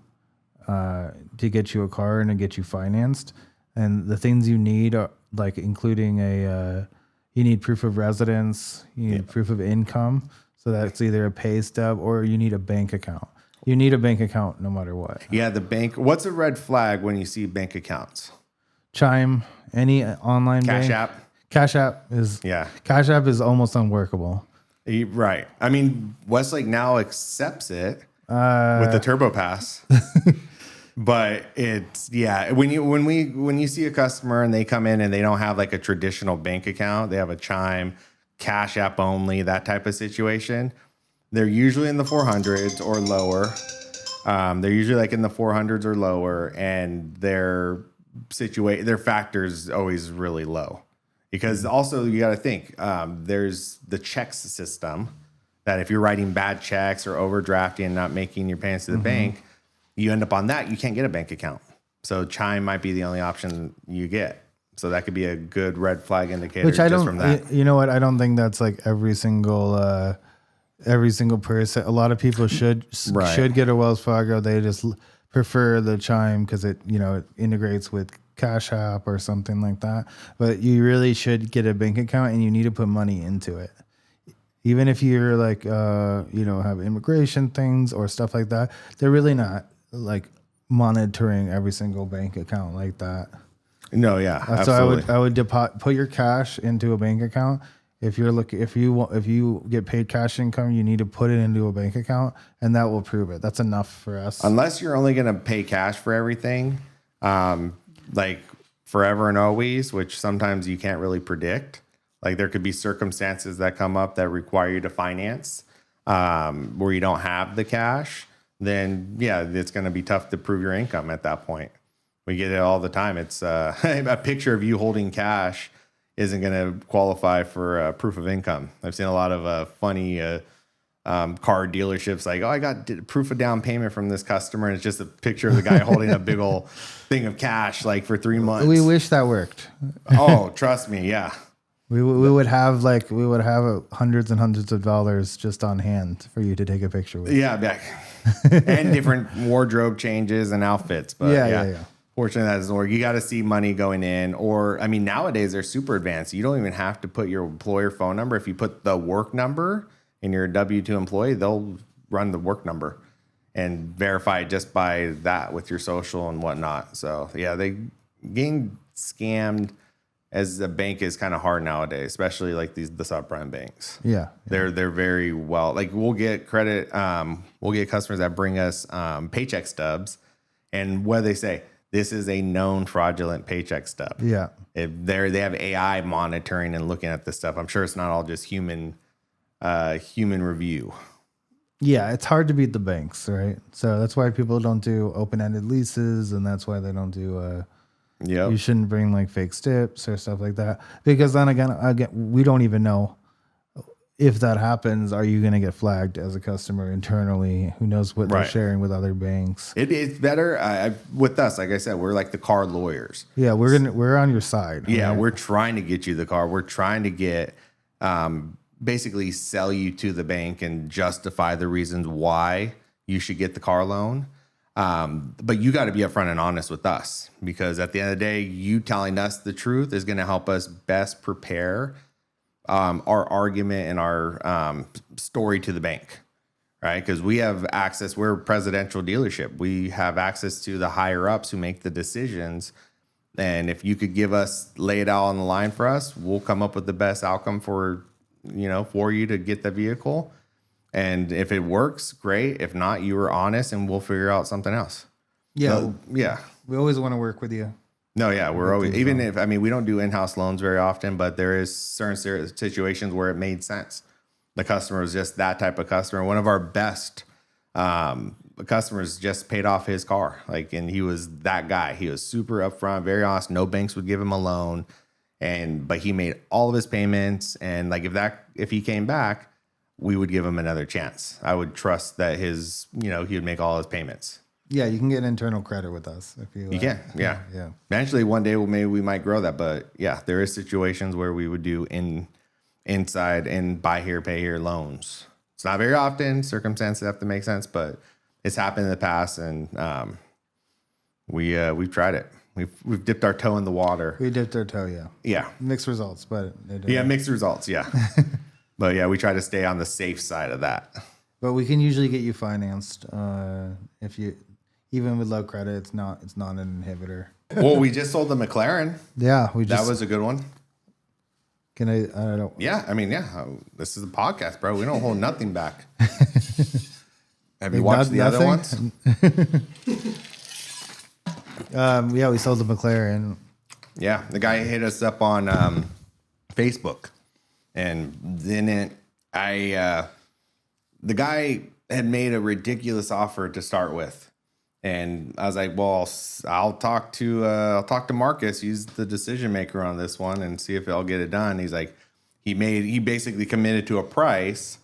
a car and to get you financed. And the things you need are like including you need proof of residence, you need proof of income. So that's either a pay stub or you need a bank account. You need a bank account no matter what. Yeah, the bank. What's a red flag when you see bank accounts? Chime, any online Cash bank. App. Cash App is almost unworkable. Right. I mean, Westlake now accepts it with the Turbo Pass. But it's when you see a customer and they come in and they don't have like a traditional bank account, they have a Chime, Cash App only, that type of situation. They're usually in the 400s or lower. They're usually like in the 400s or lower, and their factor is always really low. Because also you got to think, there's the checks system that if you're writing bad checks or overdrafting and not making your payments to the bank, you end up on that. You can't get a bank account. So Chime might be the only option you get. So that could be a good red flag indicator. Which I just don't, from that. you know what? I don't think that's like every single person. A lot of people should get a Wells Fargo. They just prefer the Chime because it integrates with Cash App or something like that. But you really should get a bank account, and you need to put money into it. Even if you're like, have immigration things or stuff like that, they're really not like monitoring every single bank account like that. No, yeah, So absolutely. I would put your cash into a bank account. If you get paid cash income, you need to put it into a bank account, and that will prove it. That's enough for us. Unless you're only going to pay cash for everything, like forever and always, which sometimes you can't really predict. Like there could be circumstances that come up that require you to finance, where you don't have the cash. Then yeah, it's going to be tough to prove your income at that point. We get it all the time. It's a picture of you holding cash isn't going to qualify for proof of income. I've seen a lot of funny car dealerships like, oh, I got proof of down payment from this customer. And it's just a picture of the guy holding a big old thing of cash like for 3 months. We wish that worked. Oh, trust me. Yeah. We would have hundreds and hundreds of dollars just on hand for you to take a picture with. Yeah. And different wardrobe changes and outfits. But yeah. Fortunately, that doesn't work. You got to see money going in, or I mean, nowadays they're super advanced. You don't even have to put your employer phone number. If you put the work number and you're a W-2 employee, they'll run the work number and verify just by that with your social and whatnot. So yeah, they getting scammed as a bank is kind of hard nowadays, especially like the subprime banks. Yeah. They're very well. Like we'll get credit. We'll get customers that bring us paycheck stubs, and what they say. This is a known fraudulent paycheck stub. Yeah. They have AI monitoring and looking at this stuff. I'm sure it's not all just human review. Yeah, it's hard to beat the banks, right? So that's why people don't do open-ended leases, and that's why they don't do you shouldn't bring like fake stips or stuff like that. Because then again, we don't even know if that happens, are you going to get flagged as a customer internally? Who knows what they're sharing with other banks? It's better with us. Like I said, we're like the car lawyers. Yeah, we're on your side. Yeah, right? We're trying to get you the car. We're trying to get basically sell you to the bank and justify the reasons why you should get the car loan. But you got to be upfront and honest with us, because at the end of the day, you telling us the truth is going to help us best prepare our argument and our story to the bank, right? Because we have access. We're a presidential dealership. We have access to the higher ups who make the decisions. And if you could lay it out on the line for us, we'll come up with the best outcome for you to get the vehicle. And if it works, great. If not, you were honest, and we'll figure out something else. Yeah, yeah. We always want to work with you. No, yeah, we're always, even if, we don't do in-house loans very often, but there is certain situations where it made sense. The customer was just that type of customer. One of our best customers just paid off his car. And he was that guy. He was super upfront, very honest. No banks would give him a loan. But he made all of his payments. And if he came back, we would give him another chance. I would trust that he would make all his payments. Yeah, you can get internal credit with us if you. You can, yeah. Eventually, one day, maybe we might grow that, but yeah, there is situations where we would do inside and buy here, pay here loans. It's not very often. Circumstances have to make sense, but it's happened in the past, and we've tried it. We've dipped our toe in the water. We dipped our toe, yeah. Yeah. Mixed results, but mixed results, yeah. But yeah, we try to stay on the safe side of that. But we can usually get you financed if you. Even with low credit, it's not an inhibitor. Well, we just sold the McLaren. Yeah, that was a good one. Can I don't. Yeah, this is a podcast, bro. We don't hold nothing back. Have you watched the other ones? Yeah, we sold the McLaren. Yeah, the guy hit us up on Facebook, and then the guy had made a ridiculous offer to start with. And I was like, well, I'll talk to Marcus. He's the decision maker on this one, and see if I'll get it done. He's like, he basically committed to a price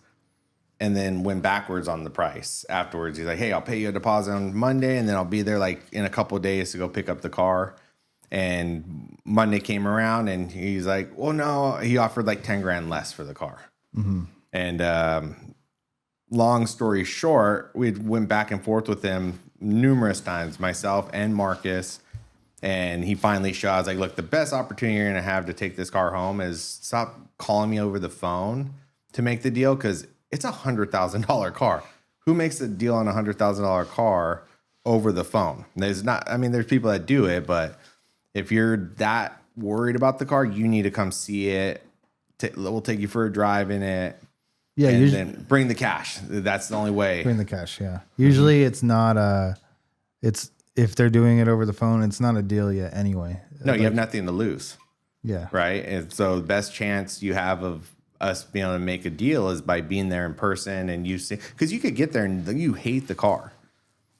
and then went backwards on the price afterwards. He's like, hey, I'll pay you a deposit on Monday, and then I'll be there in a couple of days to go pick up the car. And Monday came around, and he's like, well, no, he offered $10,000 less for the car. Mm-hmm. And long story short, we went back and forth with him numerous times, myself and Marcus, and he finally shot. I was like, look, the best opportunity you're going to have to take this car home is stop calling me over the phone to make the deal because it's $100,000 car. Who makes a deal on a $100,000 car over the phone? There's not. I mean, there's people that do it, but if you're that worried about the car, you need to come see it. We'll take you for a drive in it. Yeah, and then bring the cash. That's the only way. Bring the cash. Yeah. Usually, it's not it's if they're doing it over the phone, it's not a deal yet. Anyway. No, you have nothing to lose. Yeah. Right. And so the best chance you have of us being able to make a deal is by being there in person, and you see, because you could get there and you hate the car.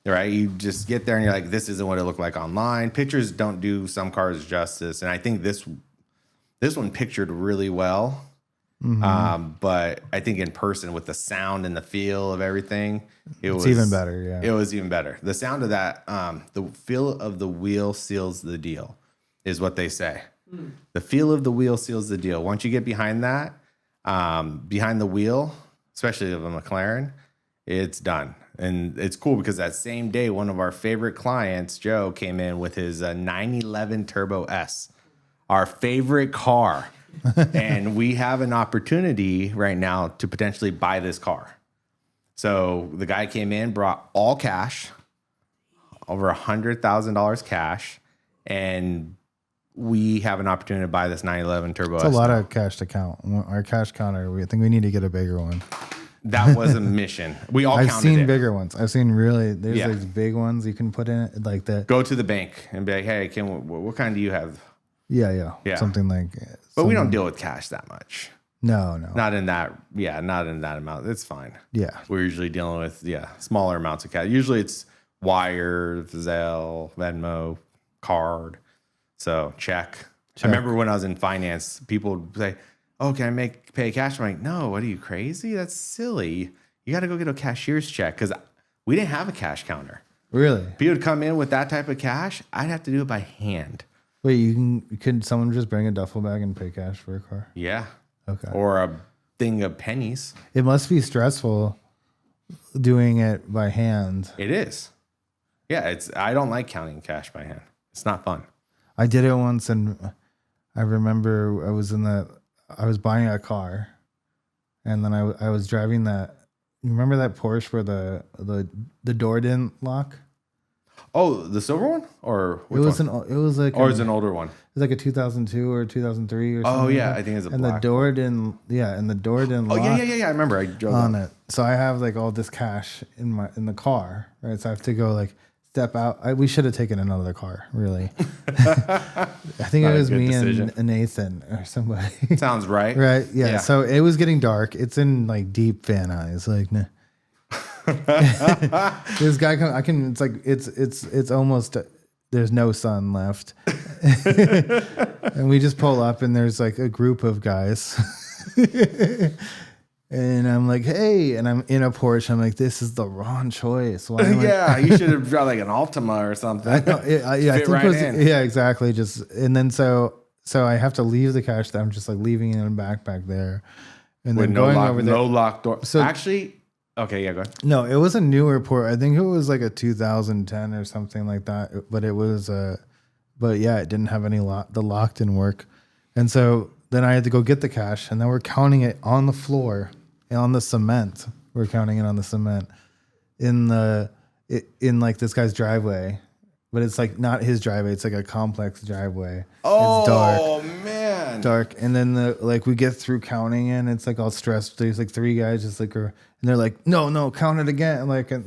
Right. You just get there and you're like, this isn't what it looked like online. Pictures don't do some cars justice. And I think this one pictured really well. But I think in person with the sound and the feel of everything, it's even better. Yeah. It was even better. The sound of that, the feel of the wheel seals the deal is what they say. The feel of the wheel seals the deal. Once you get behind that, behind the wheel, especially of a McLaren, it's done. And it's cool because that same day, one of our favorite clients, Joe, came in with his 911 Turbo S, our favorite car. And we have an opportunity right now to potentially buy this car. So the guy came in, brought all cash, over $100,000 cash, and we have an opportunity to buy this 911 Turbo S. It's a lot of cash to count. Our cash counter, I think we need to get a bigger one. That was a mission. We all I've counted seen it. bigger ones. I've seen there's these big ones you can put in it like that. Go to the bank and be like, hey, what kind do you have? Yeah. Something like. But we don't deal with cash that much. No. Not in that amount. It's fine. Yeah. We're usually dealing with smaller amounts of cash. Usually it's wire, Zelle, Venmo, card. So check. I remember when I was in finance, people would say, oh, can I pay cash? I'm like, no, what are you, crazy? That's silly. You got to go get a cashier's check because we didn't have a cash counter. Really? People would come in with that type of cash. I'd have to do it by hand. Wait, could someone just bring a duffel bag and pay cash for a car? Yeah. Okay. Or a thing of pennies. It must be stressful doing it by hand. It is. Yeah, I don't like counting cash by hand. It's not fun. I did it once, and I remember I was buying a car, and then I was driving that. You remember that Porsche where the door didn't lock? Oh, the silver one, or which one? It was like or is it an older one? It was like a 2002 or 2003 or something. Oh yeah, like I think it's a and black. The door didn't. Yeah, and the door didn't. Oh lock yeah. I remember I drove on it. So I have like all this cash in the car, right? So I have to go like step out. We should have taken another car, really. I think it was me and Nathan or somebody. Sounds right. Right. Yeah. So it was getting dark. It's in like deep fan eyes. Like, nah. This guy comes. It's like it's almost. There's no sun left, and we just pull up, and there's like a group of guys. And I'm like, hey, and I'm in a Porsche. I'm like, this is the wrong choice. Why you should have driven like an Altima or something. I think right in. Yeah, exactly. Just and then so I have to leave the cash. I'm just like leaving it in a backpack there, and with then no going lock, over there. no locked door. So actually, okay, yeah, go ahead. No, it was a newer Porsche. I think it was like a 2010 or something like that. But it was but yeah, it didn't have any lock. The lock didn't work, and so then I had to go get the cash, and then we're counting it on the floor. On the cement, we're counting it on the cement in like this guy's driveway, but it's like not his driveway. It's like a complex driveway. Oh, it's dark, man, dark. And then we get through counting, and it's like all stressed. There's like three guys just like, and they're like, no, count it again. Like, and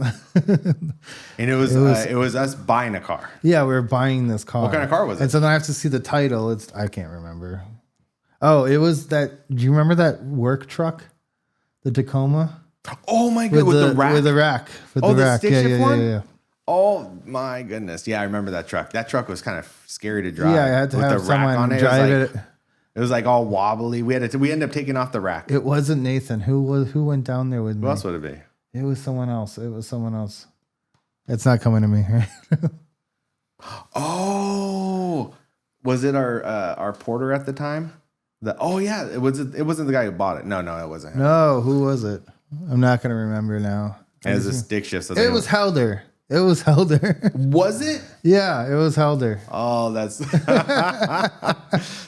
it was us buying a car. Yeah, we were buying this car. What kind of car was it? And so then I have to see the title. I can't remember. Oh, it was that. Do you remember that work truck? The Tacoma. Oh my god, with the rack. With the rack. With the rack. Stick shift one? Yeah. Oh my goodness. Yeah, I remember that truck. That truck was kind of scary to drive. Yeah, I had to with have the rack someone on it. drive it. It was like all wobbly. We ended up taking off the rack. It wasn't Nathan. Who went down there with me? Who else would it be? It was someone else. It's not coming to me, right? Oh, was it our porter at the time? It wasn't the guy who bought it. No, it wasn't him. No, who was it? I'm not gonna remember now. It was a stick shift. So it was Helder. It was Helder. Was it? Yeah, it was Helder. Oh, that's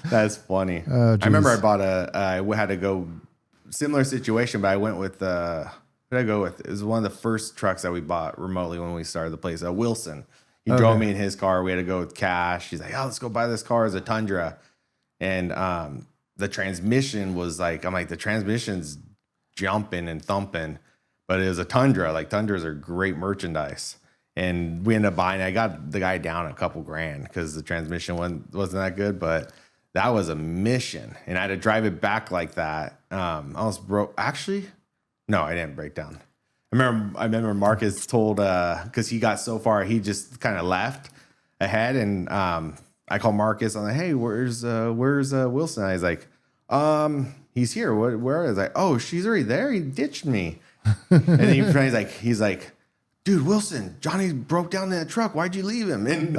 that's funny. Oh, I remember I had to go similar situation, but I went with what did I go with? It was one of the first trucks that we bought remotely when we started the place. Wilson. He drove me in his car. We had to go with cash. He's like, "Oh, let's go buy this car as a Tundra," and the transmission was like, I'm like, the transmission's jumping and thumping, but it was a Tundra. Like Tundras are great merchandise. And we ended up buying it. I got the guy down a couple grand because the transmission wasn't that good, but that was a mission. And I had to drive it back like that. I almost broke. Actually, no, I didn't break down. I remember Marcus told, because he got so far, he just kind of left ahead. And I called Marcus. I'm like, "Hey, where's Wilson?" I was like, he's here. Where is I? "Oh, she's already there. He ditched me." And he's like, "Dude, Wilson, Johnny broke down that truck. Why'd you leave him?" And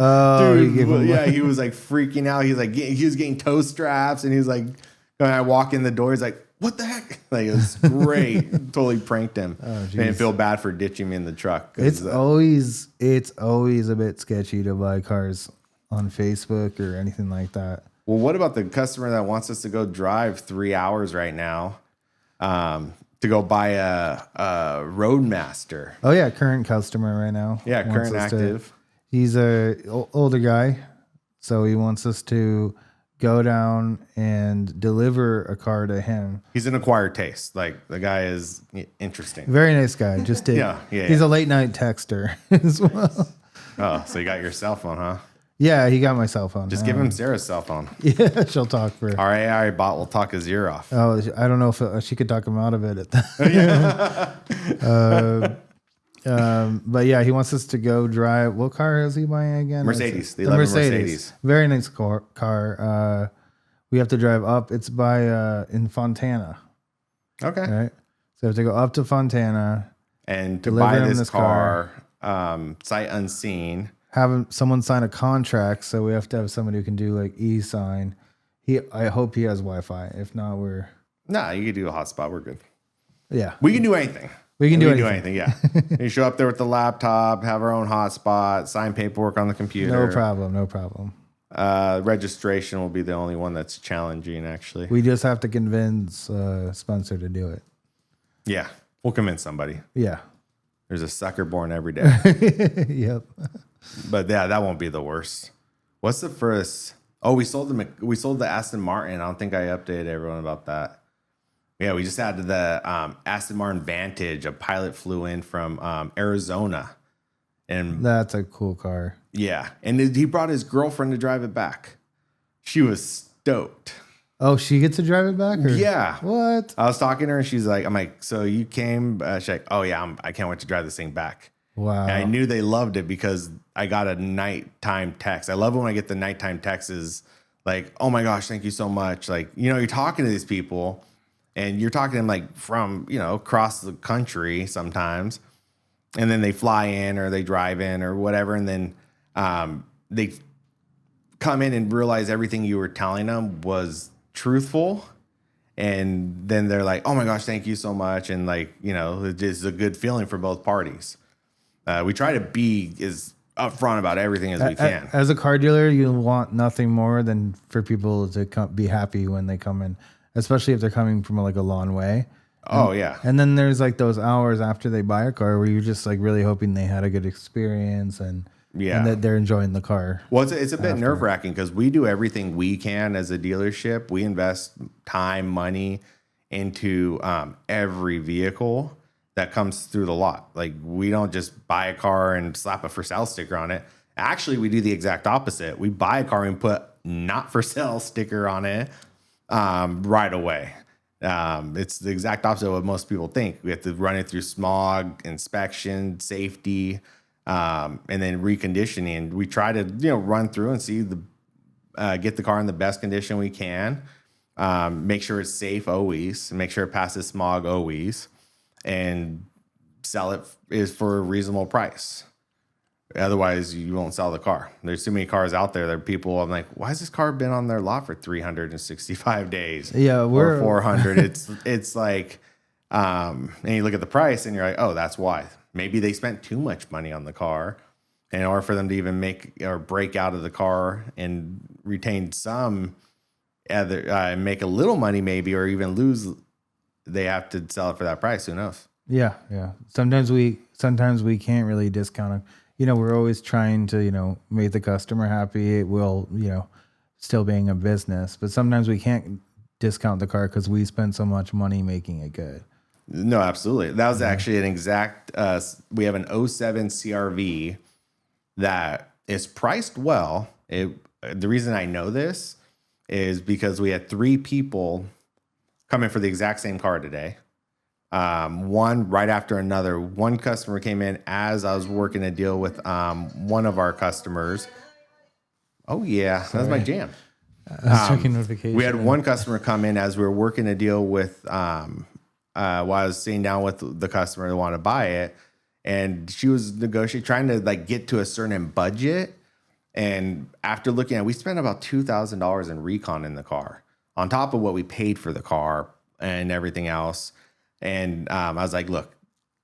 he was like freaking out. He's like, he was getting toe straps, and he was like, when I walk in the door, he's like, "What the heck?" Like, it was great. Totally pranked him. I didn't feel bad for ditching me in the truck. It's always a bit sketchy to buy cars on Facebook or anything like that. Well, what about the customer that wants us to go drive 3 hours right now? To go buy a Roadmaster. Oh yeah, current customer right now. Yeah, current active. He's a older guy, so he wants us to go down and deliver a car to him. He's an acquired taste. Like, the guy is interesting. Very nice guy. Just did. He's a late night texter as well. Oh, so you got your cell phone, huh? Yeah, he got my cell phone. Just give him Sarah's cell phone. Yeah, she'll talk for it. Our AI bot will talk his ear off. Oh, I don't know if she could talk him out of it at that. But yeah, he wants us to go drive. What car is he buying again? Mercedes. The Mercedes. Very nice car. We have to drive up. It's by in Fontana. Okay. Right. So we have to go up to Fontana and to buy this car sight unseen. Have someone sign a contract, so we have to have somebody who can do like e-sign. I hope he has Wi-Fi. If not, you can do a hotspot. We're good. Yeah, we can do anything. We can do anything. Yeah, you show up there with the laptop, have our own hotspot, sign paperwork on the computer. No problem. Registration will be the only one that's challenging. Actually, we just have to convince Spencer to do it. Yeah, we'll convince somebody. Yeah, there's a sucker born every day. Yep. But yeah, that won't be the worst. What's the first? Oh, we sold the Aston Martin. I don't think I updated everyone about that. Yeah, we just had the Aston Martin Vantage. A pilot flew in from Arizona, and that's a cool car. Yeah, and he brought his girlfriend to drive it back. She was stoked. Oh, she gets to drive it back? Yeah. What? I was talking to her, and she's like, "I'm like, so you came?" She's like, "Oh yeah, I can't wait to drive this thing back." Wow. And I knew they loved it because I got a nighttime text. I love when I get the nighttime texts like, "Oh my gosh, thank you so much." Like, you're talking to these people and you're talking to them like from, across the country sometimes. And then they fly in or they drive in or whatever. And then they come in and realize everything you were telling them was truthful. And then they're like, "Oh my gosh, thank you so much." And it is a good feeling for both parties. We try to be as upfront about everything as we can. As a car dealer, you want nothing more than for people to be happy when they come in, especially if they're coming from a long way. Yeah. And then there's those hours after they buy a car where you're just really hoping they had a good experience and that they're enjoying the car. Well, it's a bit nerve-wracking because we do everything we can as a dealership. We invest time, money into every vehicle that comes through the lot. Like, we don't just buy a car and slap a for sale sticker on it. Actually, we do the exact opposite. We buy a car and put not for sale sticker on it right away. It's the exact opposite of what most people think. We have to run it through smog, inspection, safety, and then reconditioning. We try to, run through and see get the car in the best condition we can. Make sure it's safe always, make sure it passes smog always, and sell it is for a reasonable price. Otherwise, you won't sell the car. There's too many cars out there. There are people, I'm like, why has this car been on their lot for 365 days? Yeah, or 400. It's like, and you look at the price and you're like, oh, that's why. Maybe they spent too much money on the car in order for them to even make or break out of the car and retain some, make a little money maybe, or even lose they have to sell it for that price. Who knows? Yeah, yeah. Sometimes we can't really discount it. You know, we're always trying to, you know, make the customer happy. It will, you know, still being a business, but sometimes we can't discount the car because we spend so much money making it good. No, absolutely. That was actually an exact. We have an '07 CRV that is priced well. The reason I know this is because we had 3 people come in for the exact same car today. One right after another. One customer came in as I was working a deal with one of our customers. Oh yeah, that was my jam. I was checking notifications. We had one customer come in as we were working a deal with while I was sitting down with the customer that wanted to buy it, and she was negotiating, trying to like get to a certain budget. And after looking at, we spent about $2,000 in recon in the car on top of what we paid for the car and everything else. And I was like, look,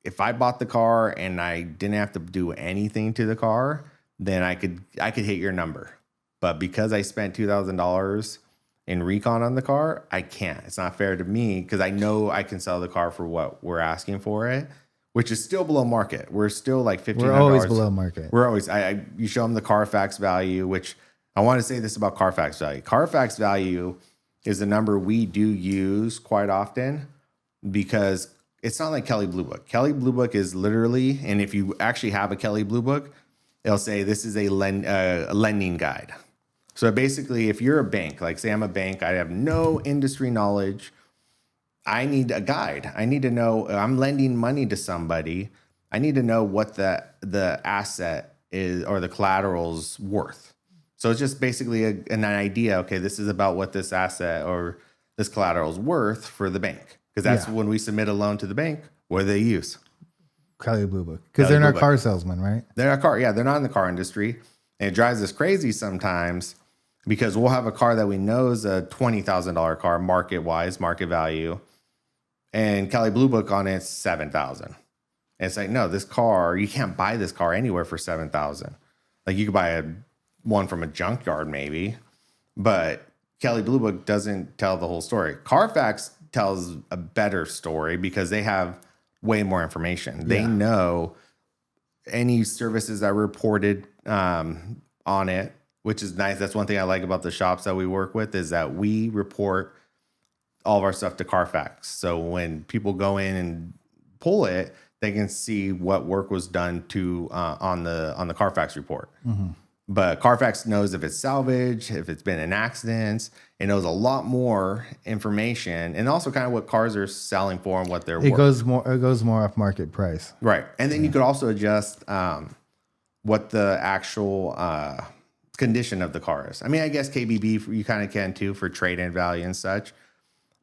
if I bought the car and I didn't have to do anything to the car, then I could hit your number. But because I spent $2,000 in recon on the car, I can't. It's not fair to me because I know I can sell the car for what we're asking for it, which is still below market. We're still like $1,500. We're always below market. We're always. You show them the Carfax value, which I want to say this about Carfax value. Carfax value is the number we do use quite often because it's not like Kelley Blue Book. Kelley Blue Book is literally, and if you actually have a Kelley Blue Book, it'll say this is a lending guide. So basically, if you're a bank, like say I'm a bank, I have no industry knowledge. I need a guide. I need to know I'm lending money to somebody. I need to know what the asset is or the collateral's worth. So it's just basically an idea. Okay, this is about what this asset or this collateral is worth for the bank. Because that's when we submit a loan to the bank, what do they use? Kelley Blue Book. Because they're not car salesmen, right? They're not car. Yeah, they're not in the car industry. And it drives us crazy sometimes because we'll have a car that we know is a $20,000 car market-wise, market value. And Kelley Blue Book on it's $7,000. And it's like, no, this car, you can't buy this car anywhere for $7,000. Like you could buy one from a junkyard maybe, but Kelley Blue Book doesn't tell the whole story. Carfax tells a better story because they have way more information. They know any services that were reported on it, which is nice. That's one thing I like about the shops that we work with is that we report all of our stuff to Carfax. So when people go in and pull it, they can see what work was done to on the Carfax report. Mm-hmm. But Carfax knows if it's salvage, if it's been in accidents. It knows a lot more information, and also kind of what cars are selling for and what they're worth. It goes more off market price, right? And then you could also adjust what the actual condition of the car is. I mean, I guess KBB you kind of can too for trade-in value and such.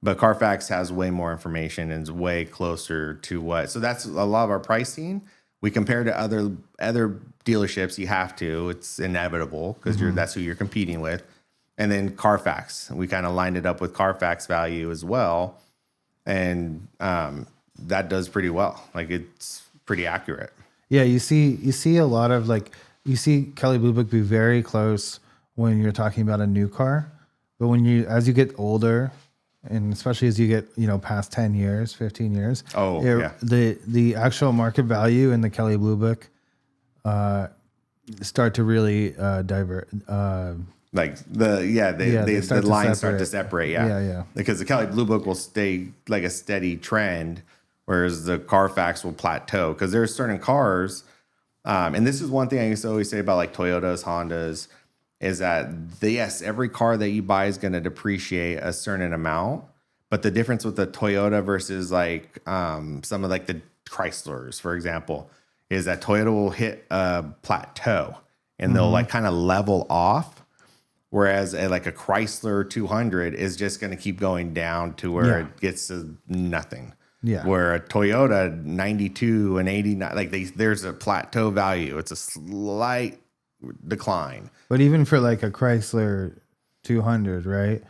But Carfax has way more information and is way closer to what. So that's a lot of our pricing. We compare to other dealerships. You have to. It's inevitable because that's who you're competing with. And then Carfax. We kind of lined it up with Carfax value as well. And that does pretty well. Like it's pretty accurate. Yeah, you see a lot of you see Kelley Blue Book be very close when you're talking about a new car. But as you get older, and especially as you get, past 10 years, 15 years. The actual market value in the Kelley Blue Book start to really divert. The lines start to separate. Yeah. Because the Kelley Blue Book will stay like a steady trend, whereas the Carfax will plateau. Because there are certain cars, and this is one thing I used to always say about like Toyotas, Hondas, is that every car that you buy is going to depreciate a certain amount. But the difference with the Toyota versus like some of like the Chryslers, for example, is that Toyota will hit a plateau and they'll like kind of level off. Whereas like a Chrysler 200 is just going to keep going down to where it gets to nothing. Yeah. Where a Toyota 92 and 89, there's a plateau value. It's a slight decline. But even for like a Chrysler 200, right?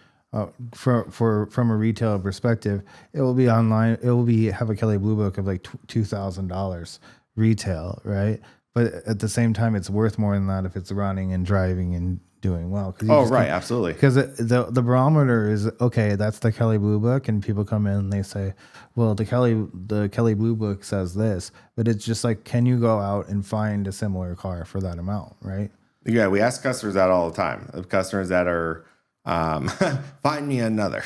From a retail perspective, it will be online. It will have a Kelley Blue Book of like $2,000 retail, right? but at the same time, it's worth more than that if it's running and driving and doing well. Right, absolutely. Because the barometer is okay. That's the Kelly Blue Book, and people come in and they say, "Well, the Kelly Blue Book says this," but it's just like, can you go out and find a similar car for that amount, right? Yeah, we ask customers that all the time. The customers that are, find me another.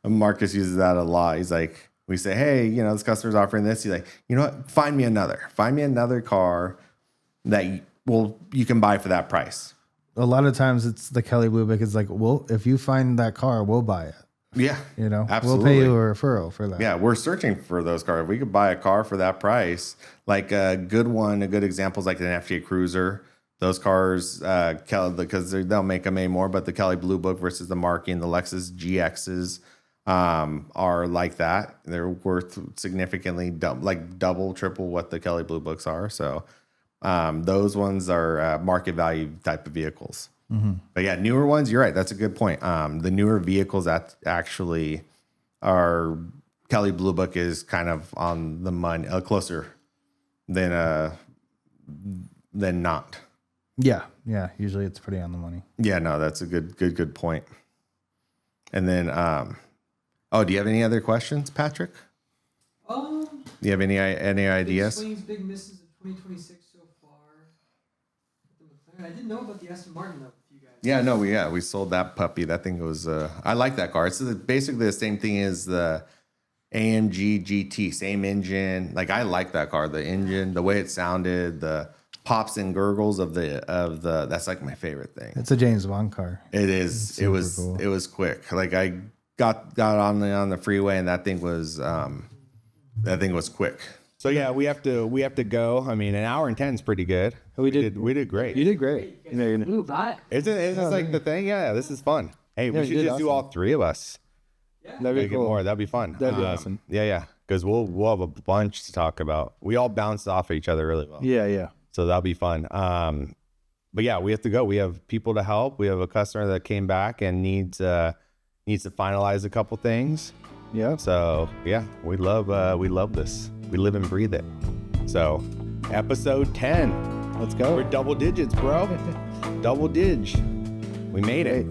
Marcus uses that a lot. He's like, we say, hey, this customer's offering this. He's like, you know what? Find me another car that you can buy for that price. A lot of times it's the Kelly Blue Book. It's like, well, if you find that car, we'll buy it. Yeah, absolutely. We'll pay you a referral for that. Yeah, we're searching for those cars. If we could buy a car for that price, like a good example is like an FJ Cruiser. Those cars, because they'll make them anymore, but the Kelly Blue Book versus the Marquis and the Lexus GXs are like that. They're worth significantly double, triple what the Kelly Blue Books are. So those ones are market value type of vehicles. Mm-hmm. But yeah, newer ones, you're right. That's a good point. The newer vehicles that actually are Kelly Blue Book is kind of on the money, closer than not. Yeah. Usually it's pretty on the money. Yeah, no, that's a good point. And then, do you have any other questions, Patrick? Do you have any ideas? Explains big misses of 2026 so far. I didn't know about the Aston Martin though. You guys. Yeah, no, we sold that puppy. That thing was, I like that car. It's basically the same thing as the AMG GT, same engine. Like I like that car. The engine, the way it sounded, the pops and gurgles of the that's like my favorite thing. It's a James Bond car. It is. It was cool. It was quick. Like I got on the freeway and that thing was quick. So yeah, we have to go. I mean, an hour and 10 is pretty good. We did great. You did great. Move that. Isn't this like the thing? Yeah, this is fun. Hey, we should just do all three of us. Yeah. That'd be cool. More. That'd be fun. That'd be awesome. Yeah. Because we'll have a bunch to talk about. We all bounce off of each other really well. Yeah. So that'll be fun. But yeah, we have to go. We have people to help. We have a customer that came back and needs to finalize a couple things. Yeah. So yeah, we love this. We live and breathe it. So episode 10. Let's go. We're double digits, bro. Double dig. We made it.